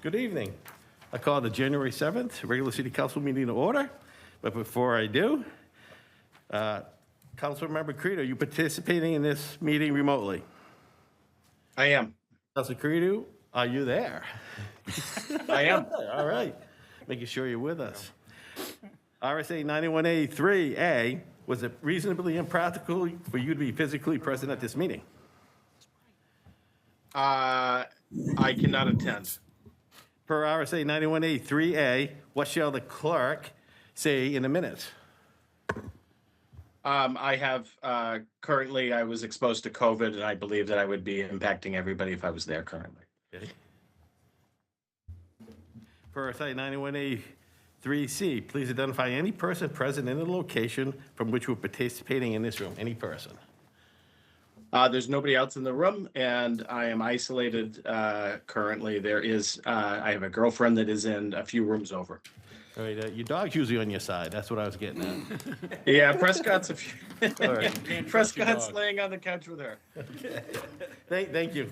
Good evening. I call the January 7th regular city council meeting to order. But before I do, Councilmember Credo, you participating in this meeting remotely? I am. Councilor Credo, are you there? I am. All right. Making sure you're with us. RSA 91A3A, was it reasonably impractical for you to be physically present at this meeting? I cannot attend. Per RSA 91A3A, what shall the clerk say in the minutes? I have currently, I was exposed to COVID, and I believe that I would be impacting everybody if I was there currently. Okay. Per RSA 91A3C, please identify any person present in the location from which we're participating in this room. Any person. There's nobody else in the room, and I am isolated currently. I have a girlfriend that is in a few rooms over. All right, your dog's usually on your side. That's what I was getting at. Yeah, Prescott's a few. All right. Prescott's laying on the couch with her. Thank you.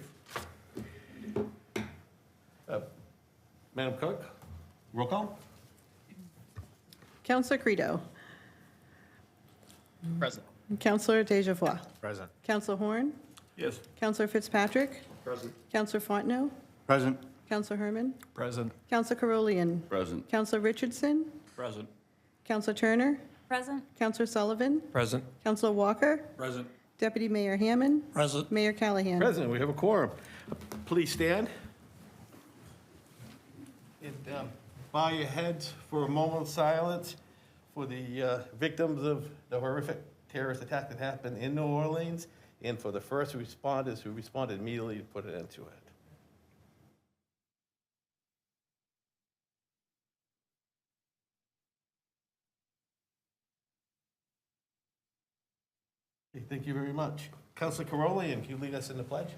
Madam Clerk, roll call? Councillor Credo. Present. Councillor Dejevois. Present. Councillor Horn. Yes. Councillor Fitzpatrick. Present. Councillor Fontenot. Present. Councillor Herman. Present. Councillor Carolian. Present. Councillor Richardson. Present. Councillor Turner. Present. Councillor Sullivan. Present. Councillor Walker. Present. Deputy Mayor Hammond. Present. Mayor Callahan. President, we have a quorum. Please stand. And bow your heads for a moment of silence for the victims of the horrific terrorist attack that happened in New Orleans, and for the first responders who responded immediately to put an end to it. Okay, thank you very much. Councilor Carolian, can you lead us in the pledge?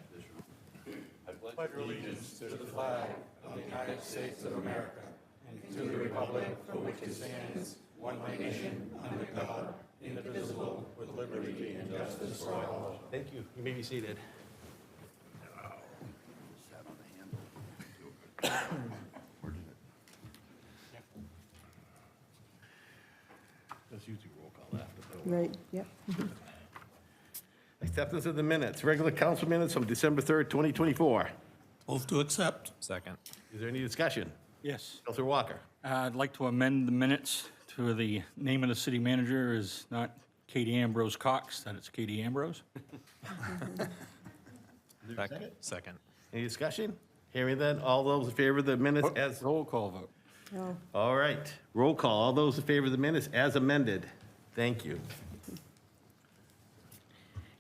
Thank you. You may be seated. That's usually roll call after. Right, yep. Acceptance of the minutes, regular council minutes from December 3rd, 2024. Move to accept. Second. Is there any discussion? Yes. Councilor Walker. I'd like to amend the minutes to the name of the city manager is not Katie Ambrose Cox, that it's Katie Ambrose. Second. Any discussion? Hearing then, all those in favor of the minutes as, Roll call vote. Oh, all right, roll call, all those in favor of the minutes as amended. Thank you.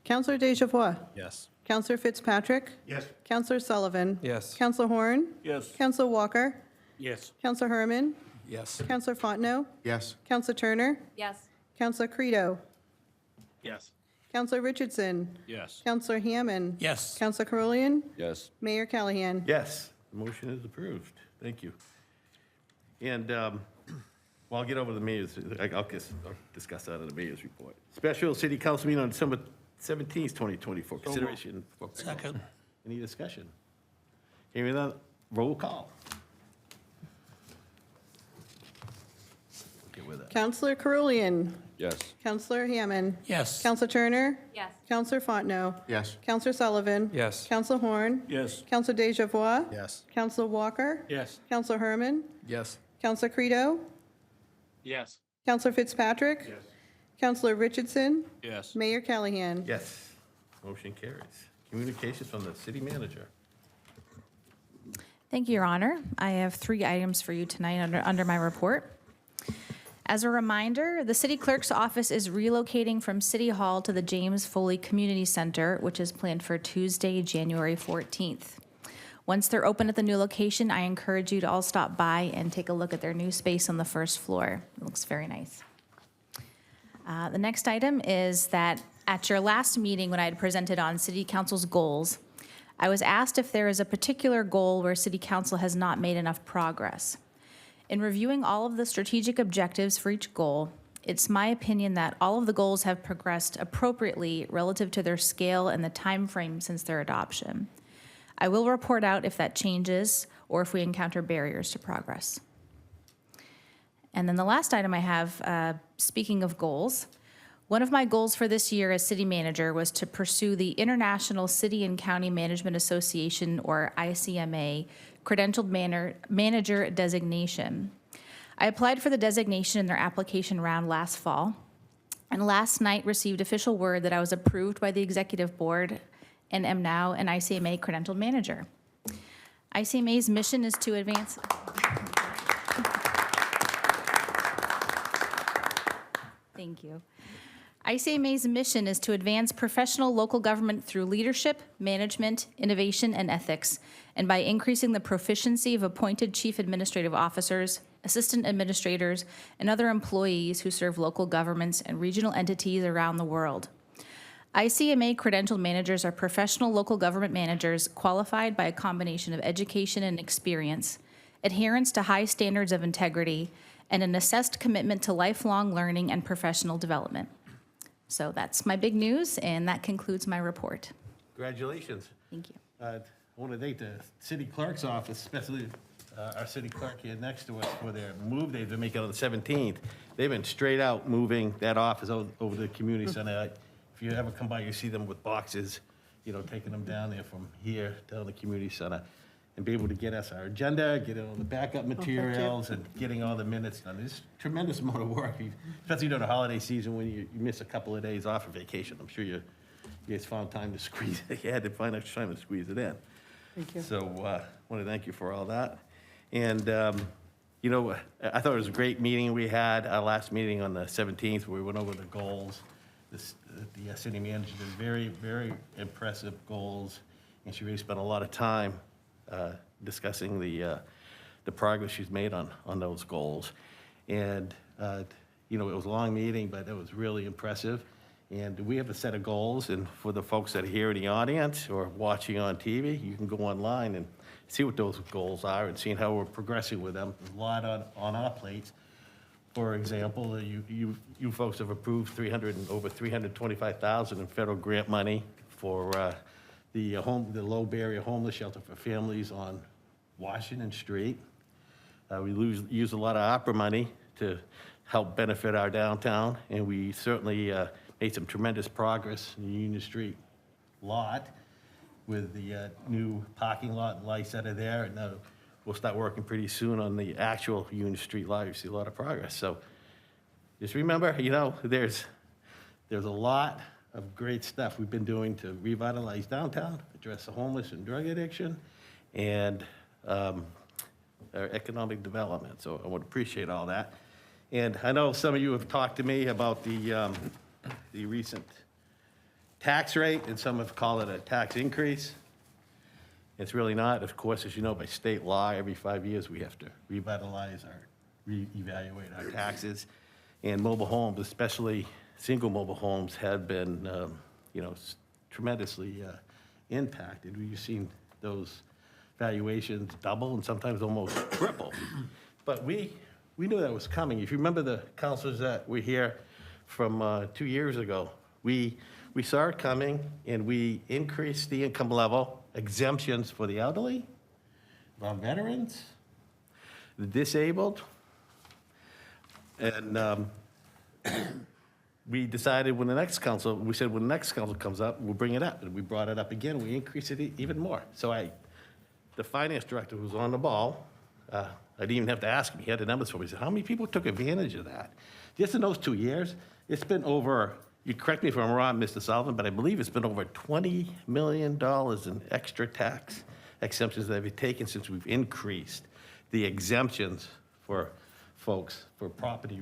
Councillor Dejevois. Yes. Councillor Fitzpatrick. Yes. Councillor Sullivan. Yes. Councillor Horn. Yes. Councillor Walker. Yes. Councillor Herman. Yes. Councillor Fontenot. Yes. Councillor Turner. Yes. Councillor Credo. Yes. Councillor Richardson. Yes. Councillor Hammond. Yes. Councillor Carolian. Yes. Mayor Callahan. Yes, the motion is approved. Thank you. And, well, I'll get over the mayor's, I'll discuss that in the mayor's report. Special city council meeting on December 17th, 2024, consideration. Second. Any discussion? Hearing none, roll call. Get with it. Councillor Carolian. Yes. Councillor Hammond. Yes. Councillor Turner. Yes. Councillor Fontenot. Yes. Councillor Sullivan. Yes. Councillor Horn. Yes. Councillor Dejevois. Yes. Councillor Walker. Yes. Councillor Herman. Yes. Councillor Credo. Yes. Councillor Fitzpatrick. Yes. Councillor Richardson. Yes. Mayor Callahan. Yes, motion carries. Communications from the city manager. Thank you, Your Honor. I have 3 items for you tonight under my report. As a reminder, the city clerk's office is relocating from City Hall to the James Foley Community Center, which is planned for Tuesday, January 14th. Once they're open at the new location, I encourage you to all stop by and take a look at their new space on the first floor. It looks very nice. The next item is that at your last meeting, when I had presented on City Council's goals, I was asked if there is a particular goal where City Council has not made enough progress. In reviewing all of the strategic objectives for each goal, it's my opinion that all of the goals have progressed appropriately relative to their scale and the time frame since their adoption. I will report out if that changes or if we encounter barriers to progress. And then the last item I have, speaking of goals, one of my goals for this year as city manager was to pursue the International City and County Management Association, or ICMA, credentialed manager designation. I applied for the designation in their application round last fall, and last night received official word that I was approved by the executive board and am now an ICMA credentialed manager. ICMA's mission is to advance. Thank you. ICMA's mission is to advance professional local government through leadership, management, innovation, and ethics, and by increasing the proficiency of appointed chief administrative officers, assistant administrators, and other employees who serve local governments and regional entities around the world. ICMA credentialed managers are professional local government managers qualified by a combination of education and experience, adherence to high standards of integrity, and an assessed commitment to lifelong learning and professional development. So that's my big news, and that concludes my report. Congratulations. Thank you. I want to thank the city clerk's office, especially our city clerk here next to us for their move they've been making on the 17th. They've been straight out moving that office over to the community center. If you ever come by, you see them with boxes, you know, taking them down there from here down to the community center, and be able to get us our agenda, get all the backup materials, and getting all the minutes done. There's a tremendous amount of work, especially during the holiday season when you miss a couple of days off of vacation. I'm sure you guys found time to squeeze it. You had to find extra time to squeeze it in. Thank you. So I want to thank you for all that. And, you know, I thought it was a great meeting we had, our last meeting on the 17th, where we went over the goals. The city manager did very, very impressive goals, and she really spent a lot of time discussing the progress she's made on those goals. And, you know, it was a long meeting, but it was really impressive. And we have a set of goals, and for the folks that are here in the audience or watching on TV, you can go online and see what those goals are and seeing how we're progressing with them. There's a lot on our plates. For example, you folks have approved over $325,000 in federal grant money for the low barrier homeless shelter for families on Washington Street. We use a lot of opera money to help benefit our downtown, and we certainly made some tremendous progress in the Union Street lot with the new parking lot and lights that are there, and we'll start working pretty soon on the actual Union Street lot. You see a lot of progress. So just remember, you know, there's a lot of great stuff we've been doing to revitalize downtown, address the homeless and drug addiction, and our economic development. So I would appreciate all that. And I know some of you have talked to me about the recent tax rate, and some have called it a tax increase. It's really not. Of course, as you know, by state law, every 5 years we have to reevaluate our taxes. And mobile homes, especially single mobile homes, have been, you know, tremendously impacted. We've seen those valuations double and sometimes almost triple. But we knew that was coming. If you remember the councilors that were here from 2 years ago, we saw it coming, and we increased the income level, exemptions for the elderly, our veterans, the disabled, and we decided when the next council comes up, we'll bring it up, and we brought it up again. We increased it even more. So the finance director was on the ball. I didn't even have to ask him. He had the numbers for me. He said, how many people took advantage of that? Just in those 2 years, it's been over, you correct me if I'm wrong, Mr. Sullivan, but I believe it's been over $20 million in extra tax exemptions that we've taken since we've increased the exemptions for folks for property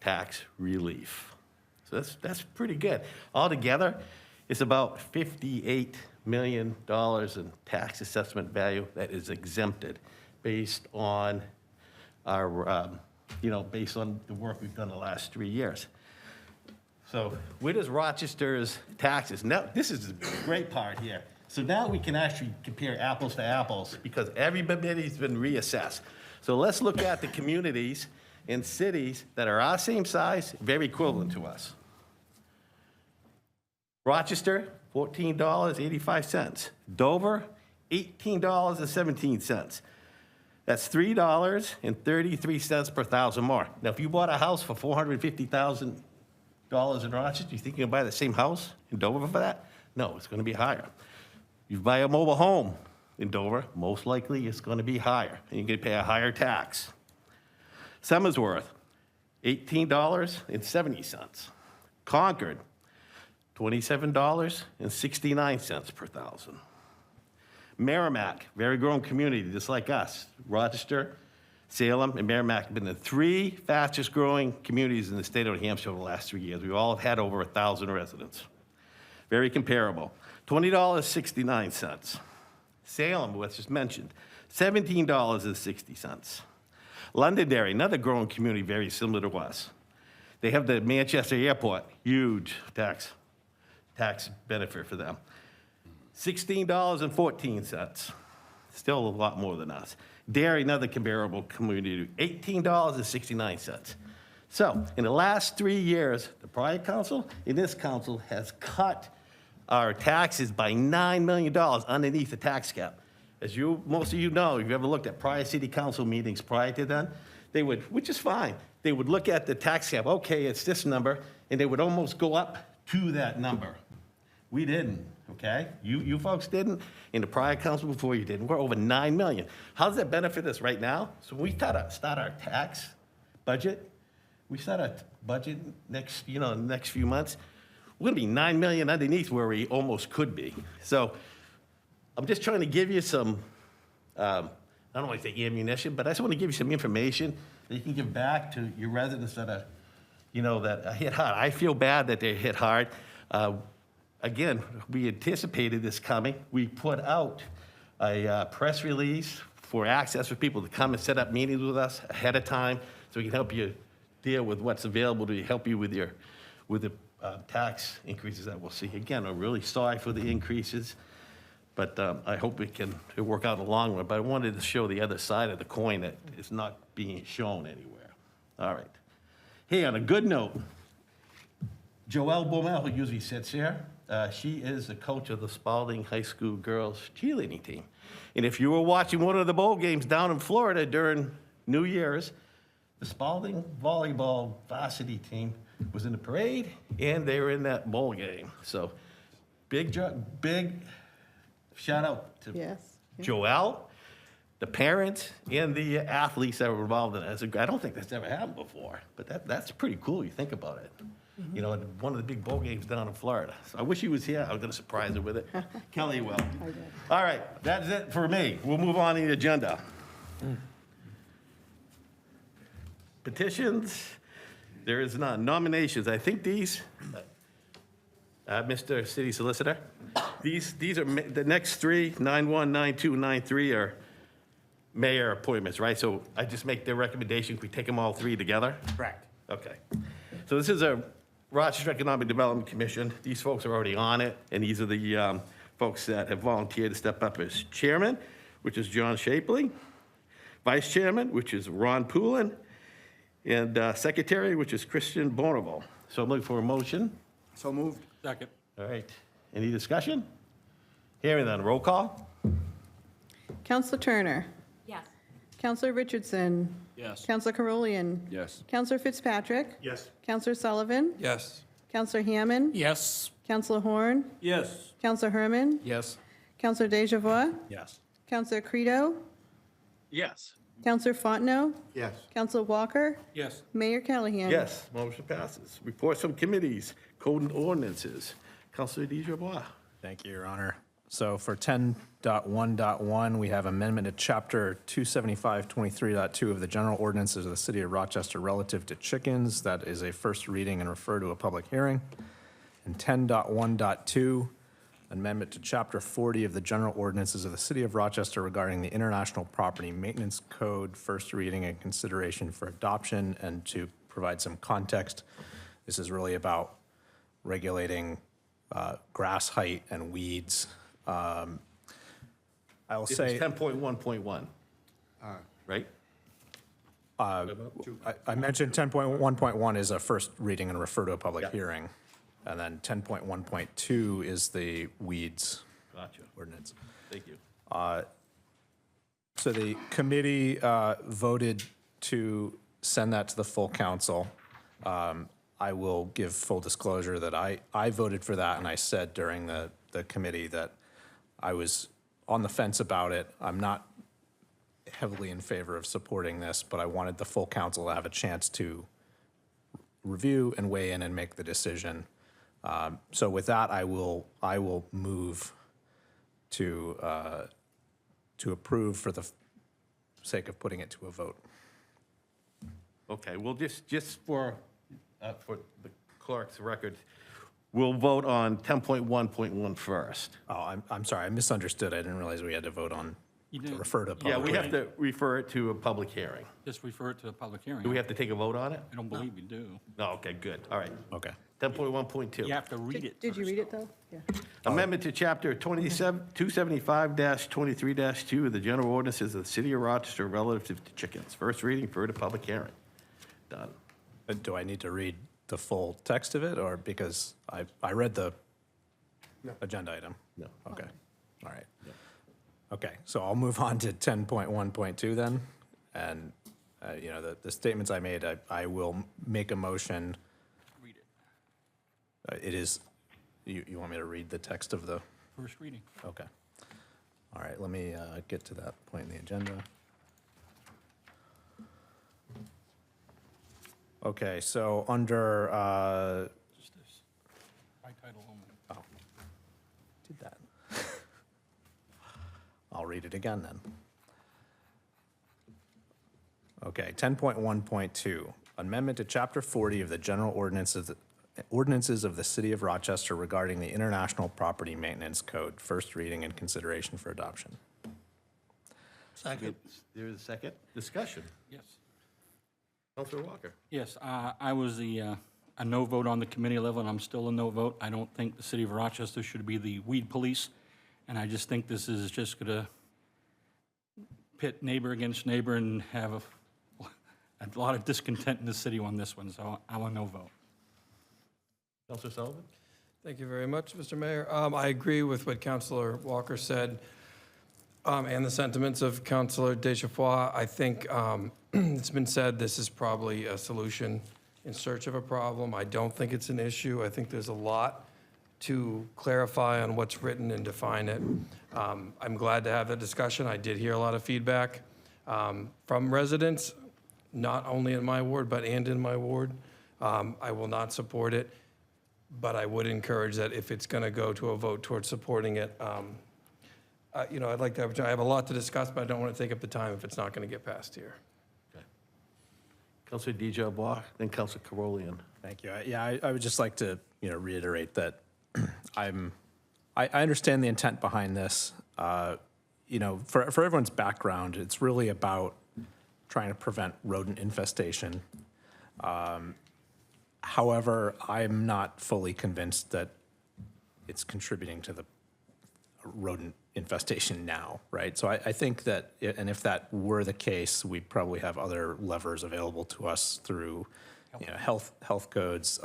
tax relief. So that's pretty good. Altogether, it's about $58 million in tax assessment value that is exempted based on our, based on the work we've done the last 3 years. So where does Rochester's taxes? Now, this is the great part here. So now we can actually compare apples to apples because everybody's been reassessed. So let's look at the communities and cities that are our same size, very equivalent to us. Rochester, $14.85. Dover, $18.17. That's $3.33 per thousand more. Now, if you bought a house for $450,000 in Rochester, you think you're gonna buy the same house in Dover for that? No, it's gonna be higher. You buy a mobile home in Dover, most likely it's gonna be higher, and you're gonna pay a higher tax. Summersworth, $18.70. Concord, $27.69 per thousand. Merrimack, very growing community, just like us. Rochester, Salem, and Merrimack have been the three fastest growing communities in the state of New Hampshire over the last 3 years. We all have had over 1,000 residents. Very comparable. $20.69. Salem, was just mentioned, $17.60. Londonderry, another growing community very similar to us. They have the Manchester Airport, huge tax benefit for them. $16.14, still a lot more than us. Derry, another comparable community, $18.69. So in the last 3 years, the prior council and this council has cut our taxes by $9 million underneath the tax cap. As most of you know, if you've ever looked at prior city council meetings prior to then, they would, which is fine, they would look at the tax cap, okay, it's this number, and they would almost go up to that number. We didn't, okay? You folks didn't, and the prior council before you didn't. We're over 9 million. How does that benefit us right now? So when we start our tax budget, we start our budget next few months, we're gonna be 9 million underneath where we almost could be. So I'm just trying to give you some, I don't want to say ammunition, but I just want to give you some information that you can give back to your residents that are, that are hit hard. I feel bad that they're hit hard. Again, we anticipated this coming. We put out a press release for access for people to come and set up meetings with us ahead of time so we can help you deal with what's available to help you with the tax increases that we'll see. Again, I'm really sorry for the increases, but I hope it'll work out in the long run. But I wanted to show the other side of the coin that is not being shown anywhere. All right. Hey, on a good note, Joelle Baumel, who usually sits here, she is the coach of the Spalding High School girls cheerleading team. And if you were watching one of the bowl games down in Florida during New Year's, the Spalding volleyball varsity team was in the parade, and they were in that bowl game. So big shout out to Yes. Joelle, the parents, and the athletes that were involved in it. I don't think that's ever happened before, but that's pretty cool. You think about it. One of the big bowl games down in Florida. So I wish he was here. I was going to surprise her with it. Kelly will. All right, that's it for me. We'll move on to the agenda. Petitions. There is none. Nominations. I think these, Mr. City Solicitor, these are the next three, 9-1, 9-2, 9-3 are mayor appointments, right? So I just make the recommendation, we take them all three together? Correct. Okay. So this is a Rochester Economic Development Commission. These folks are already on it, and these are the folks that have volunteered to step up as chairman, which is John Shapley, vice chairman, which is Ron Poulin, and secretary, which is Christian Bonneville. So I'm looking for a motion. So moved. Second. All right. Any discussion? Hearing none. Roll call? Counselor Turner. Yes. Counselor Richardson. Yes. Counselor Carolian. Yes. Counselor Fitzpatrick. Yes. Counselor Sullivan. Yes. Counselor Hammond. Yes. Counselor Horn. Yes. Counselor Herman. Yes. Counselor Dejavois. Yes. Counselor Credo. Yes. Counselor Fontenot. Yes. Counselor Walker. Yes. Mayor Callahan. Yes. Motion passes. Reports from committees, code and ordinances. Counselor DeJavois. Thank you, Your Honor. So for 10.1.1, we have amendment to Chapter 275-23.2 of the General Ordinances of the City of Rochester relative to chickens. That is a first reading and refer to a public hearing. And 10.1.2, amendment to Chapter 40 of the General Ordinances of the City of Rochester regarding the International Property Maintenance Code, first reading and consideration for adoption. And to provide some context, this is really about regulating grass height and weeds. I will This is say, 10.1.1. Right? I mentioned 10.1.1 is a first reading and refer to a public hearing. And then 10.1.2 is the weeds Gotcha. ordinance. Thank you. So the committee voted to send that to the full council. I will give full disclosure that I voted for that, and I said during the committee that I was on the fence about it. I'm not heavily in favor of supporting this, but I wanted the full council to have a chance to review and weigh in and make the decision. So with that, I will move to approve for the sake of putting it to a vote. Okay, well, just for the clerk's record, we'll vote on 10.1.1 first. Oh, I'm sorry, I misunderstood. I didn't realize we had to vote on, You to didn't. refer to a Yeah, public. we have to refer it to a public hearing. Just refer it to a public Do we hearing. have to take a vote on it? I don't believe you do. No, okay, good, all right. Okay. 10.1.2. You have to read it. Did you first. read it, though? Yeah. Amendment to Chapter 275-23-2 of the General Ordinances of the City of Rochester relative to chickens. First reading, refer to public hearing. Done. Do I need to read the full text of it, or because I read the agenda item? No. Okay, all right. Okay, so I'll move on to 10.1.2 then. And, you know, the statements I made, I will make a motion. Read it. It is, you want me to read the text of the, First reading. okay. All right, let me get to that point in the agenda. Okay, so under, Just this. By title only. did that. I'll read it again then. Okay, 10.1.2, amendment to Chapter 40 of the General Ordinances of the City of Rochester regarding the International Property Maintenance Code, first reading and consideration for adoption. Second. There is a second. Discussion. Yes. Counselor Walker. Yes, I was a no vote on the committee level, and I'm still a no vote. I don't think the city of Rochester should be the weed police, and I just think this is just going to pit neighbor against neighbor and have a lot of discontent in the city on this one, so I'm a no vote. Counselor Sullivan. Thank you very much, Mr. Mayor. I agree with what Councilor Walker said and the sentiments of Councilor Deschaffois. I think it's been said this is probably a solution in search of a problem. I don't think it's an issue. I think there's a lot to clarify on what's written and define it. I'm glad to have the discussion. I did hear a lot of feedback from residents, not only in my ward, but and in my ward. I will not support it, but I would encourage that if it's going to go to a vote towards supporting it, you know, I'd like to have, I have a lot to discuss, but I don't want to take up the time if it's not going to get passed here. Okay. Counselor Deja-Bois, then Counselor Carolian. Thank you. Yeah, I would just like to, you know, reiterate that I understand the intent behind this. You know, for everyone's background, it's really about trying to prevent rodent infestation. However, I'm not fully convinced that it's contributing to the rodent infestation now, right? So I think that, and if that were the case, we'd probably have other levers available to us through, you know, health codes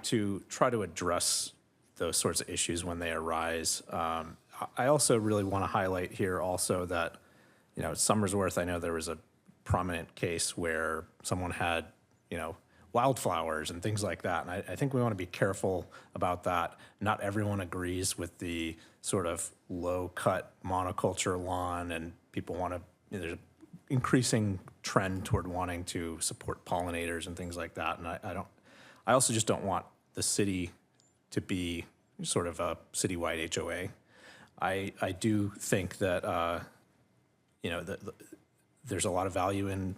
to try to address those sorts of issues when they arise. I also really want to highlight here also that, you know, Somersworth, I know there was a prominent case where someone had, you know, wildflowers and things like that. And I think we want to be careful about that. Not everyone agrees with the sort of low-cut monoculture lawn, and people want to, you know, there's an increasing trend toward wanting to support pollinators and things like that. And I also just don't want the city to be sort of a citywide HOA. I do think that, you know, there's a lot of value in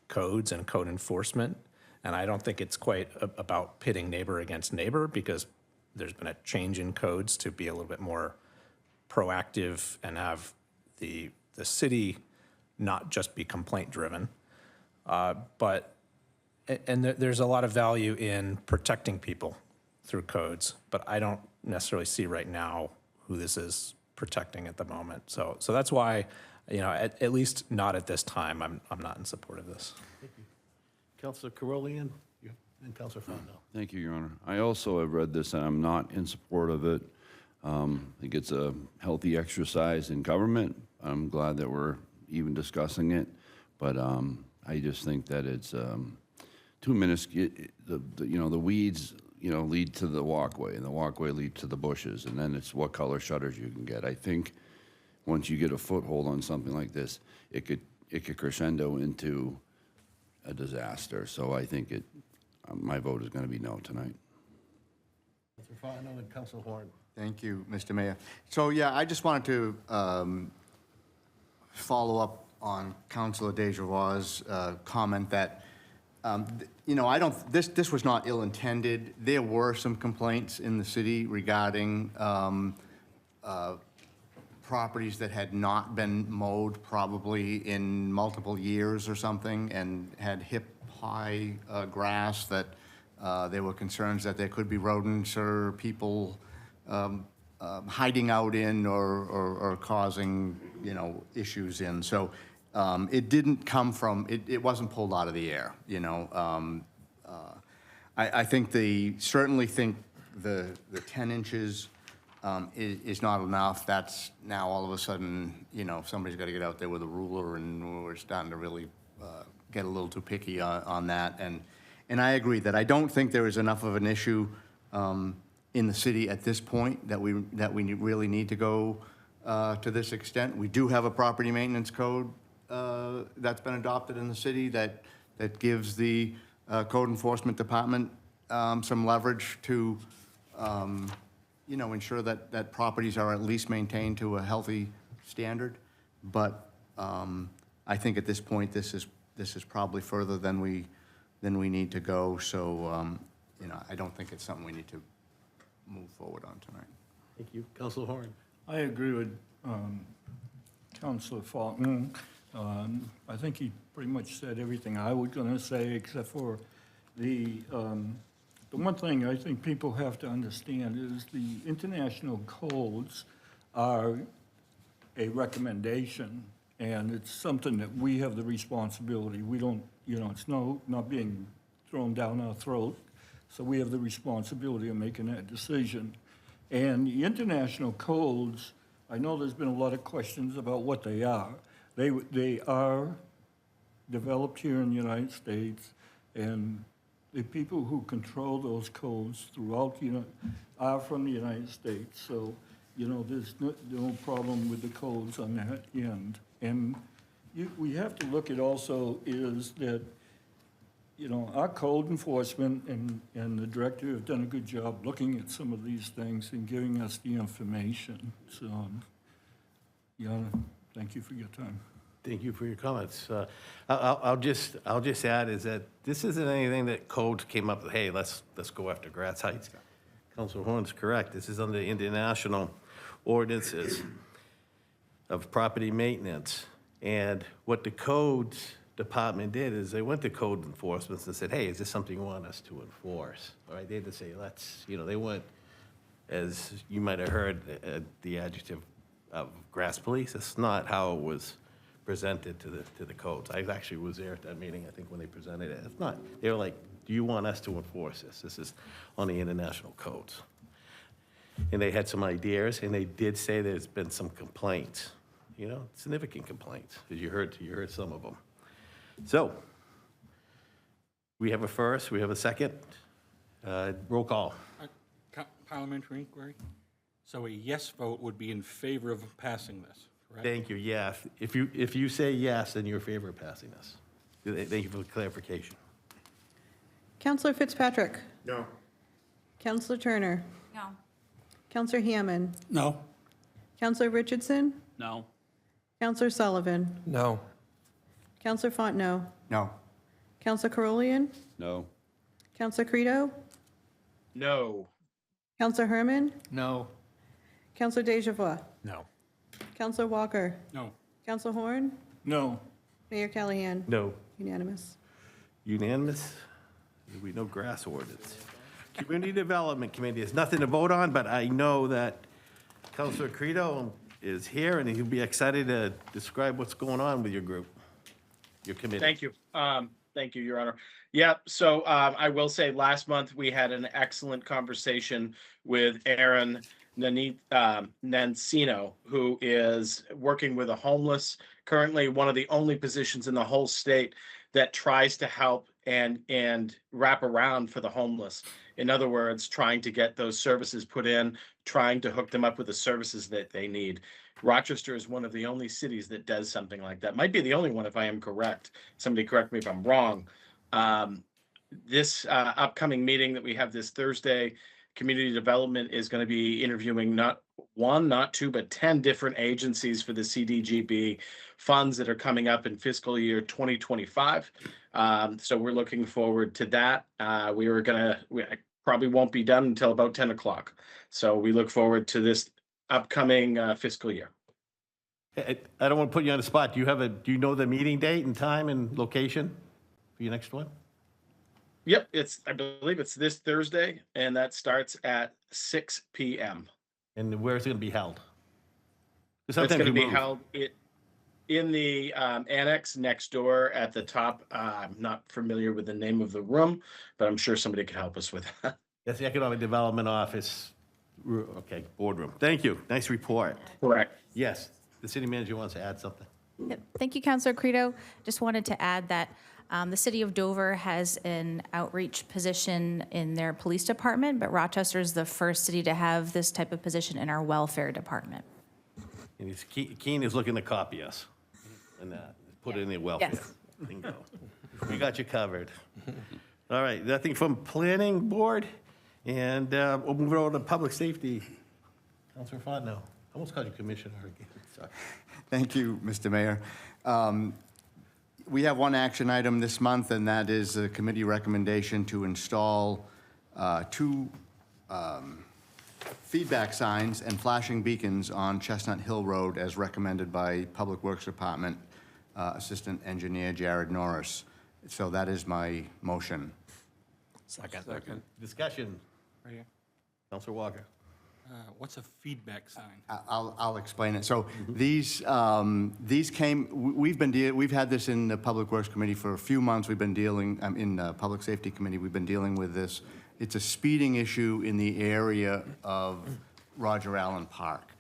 codes and code enforcement. And I don't think it's quite about pitting neighbor against neighbor, because there's been a change in codes to be a little bit more proactive and have the city not just be complaint driven. But there's a lot of value in protecting people through codes, but I don't necessarily see right now who this is protecting at the moment. So that's why, you know, at least not at this time, I'm not in support of this. Counselor Carolian, and Counselor Fontenot. Thank you, Your Honor. I also have read this, and I'm not in support of it. I think it's a healthy exercise in government. I'm glad that we're even discussing it, but I just think that it's too minuscule. The weeds, lead to the walkway, and the walkway leads to the bushes, and then it's what color shutters you can get. I think once you get a foothold on something like this, it could crescendo into a disaster. So I think my vote is going to be no tonight. Councilor Fontenot and Councilor Horn. Thank you, Mr. Mayor. So, yeah, I just wanted to follow up on Councilor Dejoier's comment that, this was not ill-intended. There were some complaints in the city regarding properties that had not been mowed probably in multiple years or something and had hip-high grass that there were concerns that there could be rodents or people hiding out in or causing, issues in. So it didn't come from, it wasn't pulled out of the air, I think certainly think the 10 inches is not enough. That's now all of a sudden, somebody's got to get out there with a ruler, and we're starting to really get a little too picky on that. And I agree that I don't think there is enough of an issue in the city at this point that we really need to go to this extent. We do have a property maintenance code that's been adopted in the city that gives the code enforcement department some leverage to ensure that properties are at least maintained to a healthy standard. But I think at this point, this is probably further than we need to go. So, I don't think it's something we need to move forward on tonight. Thank you. Councilor Horn. I agree with Councilor Fulton. I think he pretty much said everything I was going to say, except for the one thing I think people have to understand is the international codes are a recommendation, and it's something that we have the responsibility. We don't, it's not being thrown down our throat, so we have the responsibility of making that decision. And the international codes, I know there's been a lot of questions about what they are. They are developed here in the United States, and the people who control those codes throughout are from the United States. So, there's no problem with the codes on that end. And we have to look at also is that, our code enforcement and the director have done a good job looking at some of these things and giving us the information. So, thank you for your time. Thank you for your comments. I'll just add is that this isn't anything that code came up with, hey, let's go after Gratz Heights. Councilor Horn's correct. This is under international ordinances of property maintenance. And what the codes department did is they went to code enforcement and said, hey, is this something you want us to enforce? All right, they didn't say, they weren't, as you might have heard, the adjective of grass police. It's not how it was presented to the codes. I actually was there at that meeting, I think, when they presented it. It's not, they were like, do you want us to enforce this? This is on the international codes. And they had some ideas, and they did say there's been some complaints, significant complaints, as you heard some of them. So, we have a first, we have a second. Roll call. Parliamentary inquiry? So a yes vote would be in favor of passing this, correct? Thank you, yeah. If you say yes, then you're in favor of passing this. Thank you for the clarification. Counselor Fitzpatrick? No. Counselor Turner? No. Counselor Hammond? No. Counselor Richardson? No. Counselor Sullivan? No. Counselor Fontenot? No. Counselor Carolian? No. Counselor Credo? No. Counselor Herman? No. Counselor Dejoie? No. Counselor Walker? No. Counselor Horn? No. Mayor Callahan? No. Unanimous. Unanimous? We know grass ordinance. Community Development Committee is nothing to vote on, but I know that Councilor Credo is here, and he'll be excited to describe what's going on with your group, your committee. Thank you. Thank you, Your Honor. Yeah, so I will say last month we had an excellent conversation with Aaron, Nancino, who is working with the homeless, currently one of the only positions in the whole state that tries to help and wrap around for the homeless. In other words, trying to get those services put in, trying to hook them up with the services that they need. Rochester is one of the only cities that does something like that. Might be the only one if I am correct. Somebody correct me if I'm wrong. This upcoming meeting that we have this Thursday, community development is going to be interviewing not one, not two, but 10 different agencies for the CDGB funds that are coming up in fiscal year 2025. So we're looking forward to that. We probably won't be done until about 10 o'clock. So we look forward to this upcoming fiscal year. I don't want to put you on the spot. Do you know the meeting date and time and location for your next one? Yep, I believe it's this Thursday, and that starts at 6 p.m. And where is it going to be held? It's going to be held in the annex next door at the top. I'm not familiar with the name of the room, but I'm sure somebody could help us with that. That's the Economic Development Office. Okay, boardroom. Thank you. Nice report. Correct. Yes, the city manager wants to add something. Yep. Thank you, Councilor Credo. Just wanted to add that the city of Dover has an outreach position in their police department, but Rochester is the first city to have this type of position in our welfare department. And Keene is looking to copy us and put it in their welfare. Yes. Bingo. We got you covered. All right, nothing from planning board, and we'll move over to public safety. Councilor Fontenot. I almost called you commissioner again. Sorry. Thank you, Mr. Mayor. We have one action item this month, and that is a committee recommendation to install two feedback signs and flashing beacons on Chestnut Hill Road as recommended by Public Works Department Assistant Engineer Jared Norris. So that is my motion. Second. Discussion. Right here. Councilor Walker. What's a feedback sign? I'll explain it. So these came, we've had this in the Public Works Committee for a few months. We've been dealing, in the Public Safety Committee, we've been dealing with this. It's a speeding issue in the area of Roger Allen Park.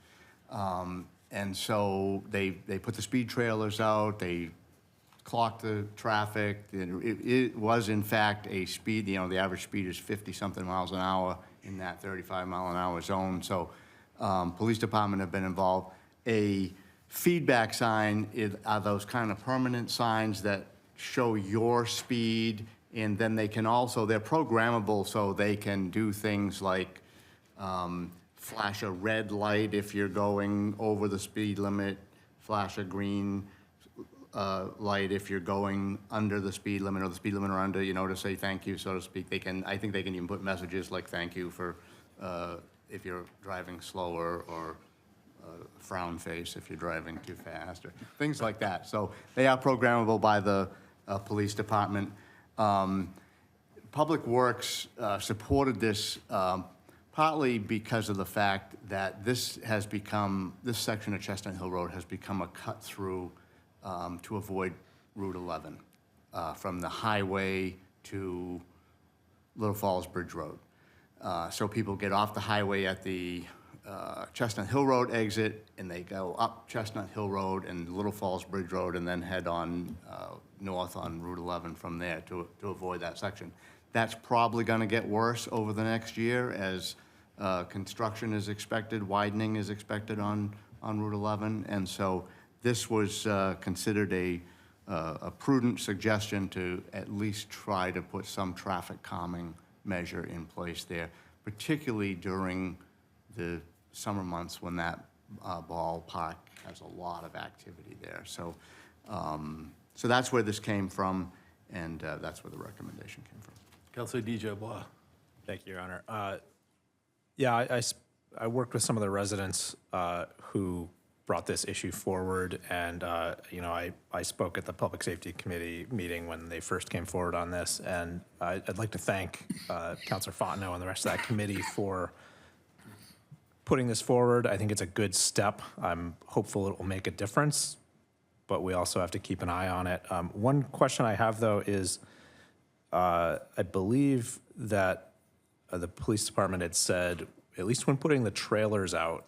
And so they put the speed trailers out, they clocked the traffic. It was in fact a speed, the average speed is 50-something miles an hour in that 35-mile-an-hour zone. So police department have been involved. A feedback sign are those kind of permanent signs that show your speed, and then they can also, they're programmable so they can do things like flash a red light if you're going over the speed limit, flash a green light if you're going under the speed limit or the speed limit or under, to say thank you, so to speak. I think they can even put messages like thank you for if you're driving slower, or frown face if you're driving too fast, or things like that. So they are programmable by the police department. Public Works supported this partly because of the fact that this section of Chestnut Hill Road has become a cut through to avoid Route 11 from the highway to Little Falls Bridge Road. So people get off the highway at the Chestnut Hill Road exit, and they go up Chestnut Hill Road and Little Falls Bridge Road, and then head on north on Route 11 from there to avoid that section. That's probably going to get worse over the next year as construction is expected, widening is expected on Route 11, and so this was considered a prudent suggestion to at least try to put some traffic calming measure in place there, particularly during the summer months when that ballpark has a lot of activity there. So, so that's where this came from, and that's where the recommendation came from. Councilor DJ Bois. Thank you, Your Honor. Yeah, I worked with some of the residents who brought this issue forward, and I spoke at the Public Safety Committee meeting when they first came forward on this, and I'd like to thank Councilor Fontenot and the rest of that committee for putting this forward. I think it's a good step. I'm hopeful it will make a difference, but we also have to keep an eye on it. One question I have, though, is I believe that the police department had said at least when putting the trailers out,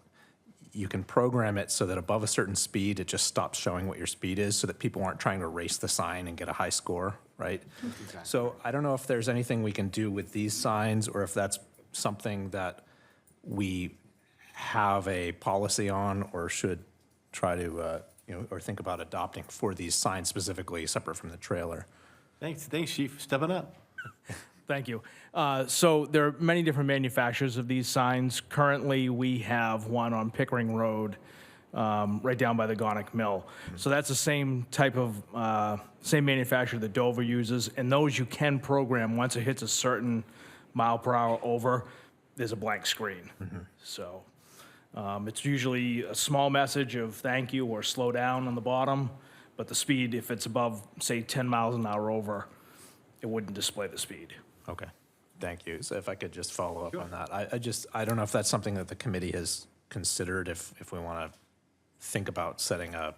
you can program it so that above a certain speed, it just stops showing what your speed is so that people aren't trying to race the sign and get a high score, right? So I don't know if there's anything we can do with these signs or if that's something that we have a policy on or should try to, or think about adopting for these signs specifically, separate from the trailer. Thanks, Chief, stepping up. Thank you. So there are many different manufacturers of these signs. Currently, we have one on Pickering Road, right down by the Gonick Mill. So that's the same type of, same manufacturer that Dover uses. And those you can program, once it hits a certain mile per hour over, there's a blank screen. So it's usually a small message of thank you or slow down on the bottom. But the speed, if it's above, say, 10 miles an hour over, it wouldn't display the speed. Okay, thank you. So if I could just follow up on that. I don't know if that's something that the committee has considered, if we want to think about setting a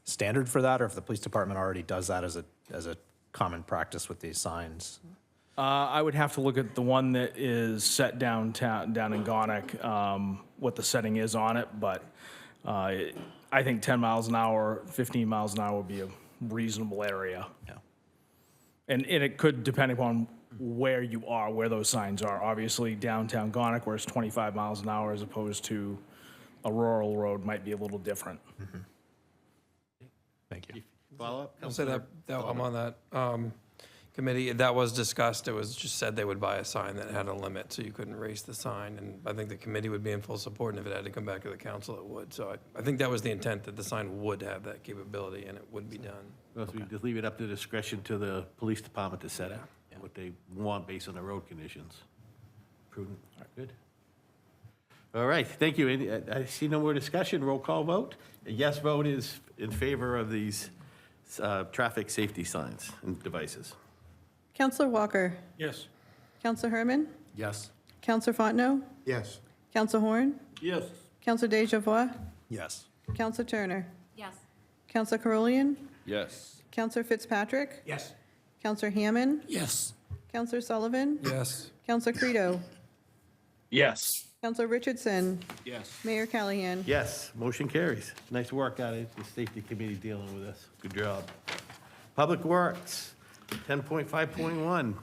standard for that, or if the police department already does that as a common practice with these signs. I would have to look at the one that is set downtown, down in Gonick, what the setting is on it, but I think 10 miles an hour, 15 miles an hour would be a reasonable area. Yeah. And it could, depending upon where you are, where those signs are. Obviously, downtown Gonick, where it's 25 miles an hour as opposed to a rural road, might be a little different. Thank you. Follow up? I'll say that I'm on that committee. That was discussed. It was just said they would buy a sign that had a limit, so you couldn't raise the sign. And I think the committee would be in full support, and if it had to come back to the council, it would. So I think that was the intent, that the sign would have that capability, and it would be done. So we just leave it up to discretion to the police department to set up what they want based on the road conditions. Prudent, good. All right, thank you. I see no more discussion, roll call vote. A yes vote is in favor of these traffic safety signs and devices. Counselor Walker? Yes. Counselor Herman? Yes. Counselor Fontenot? Yes. Counselor Horn? Yes. Counselor Deja Yes. Counselor Turner? Yes. Counselor Carolian? Yes. Counselor Fitzpatrick? Yes. Counselor Hammond? Yes. Counselor Sullivan? Yes. Counselor Credo? Yes. Counselor Richardson? Yes. Mayor Callahan? Yes, motion carries. Nice work out of the safety committee dealing with this. Good job. Public Works, 10.5.1.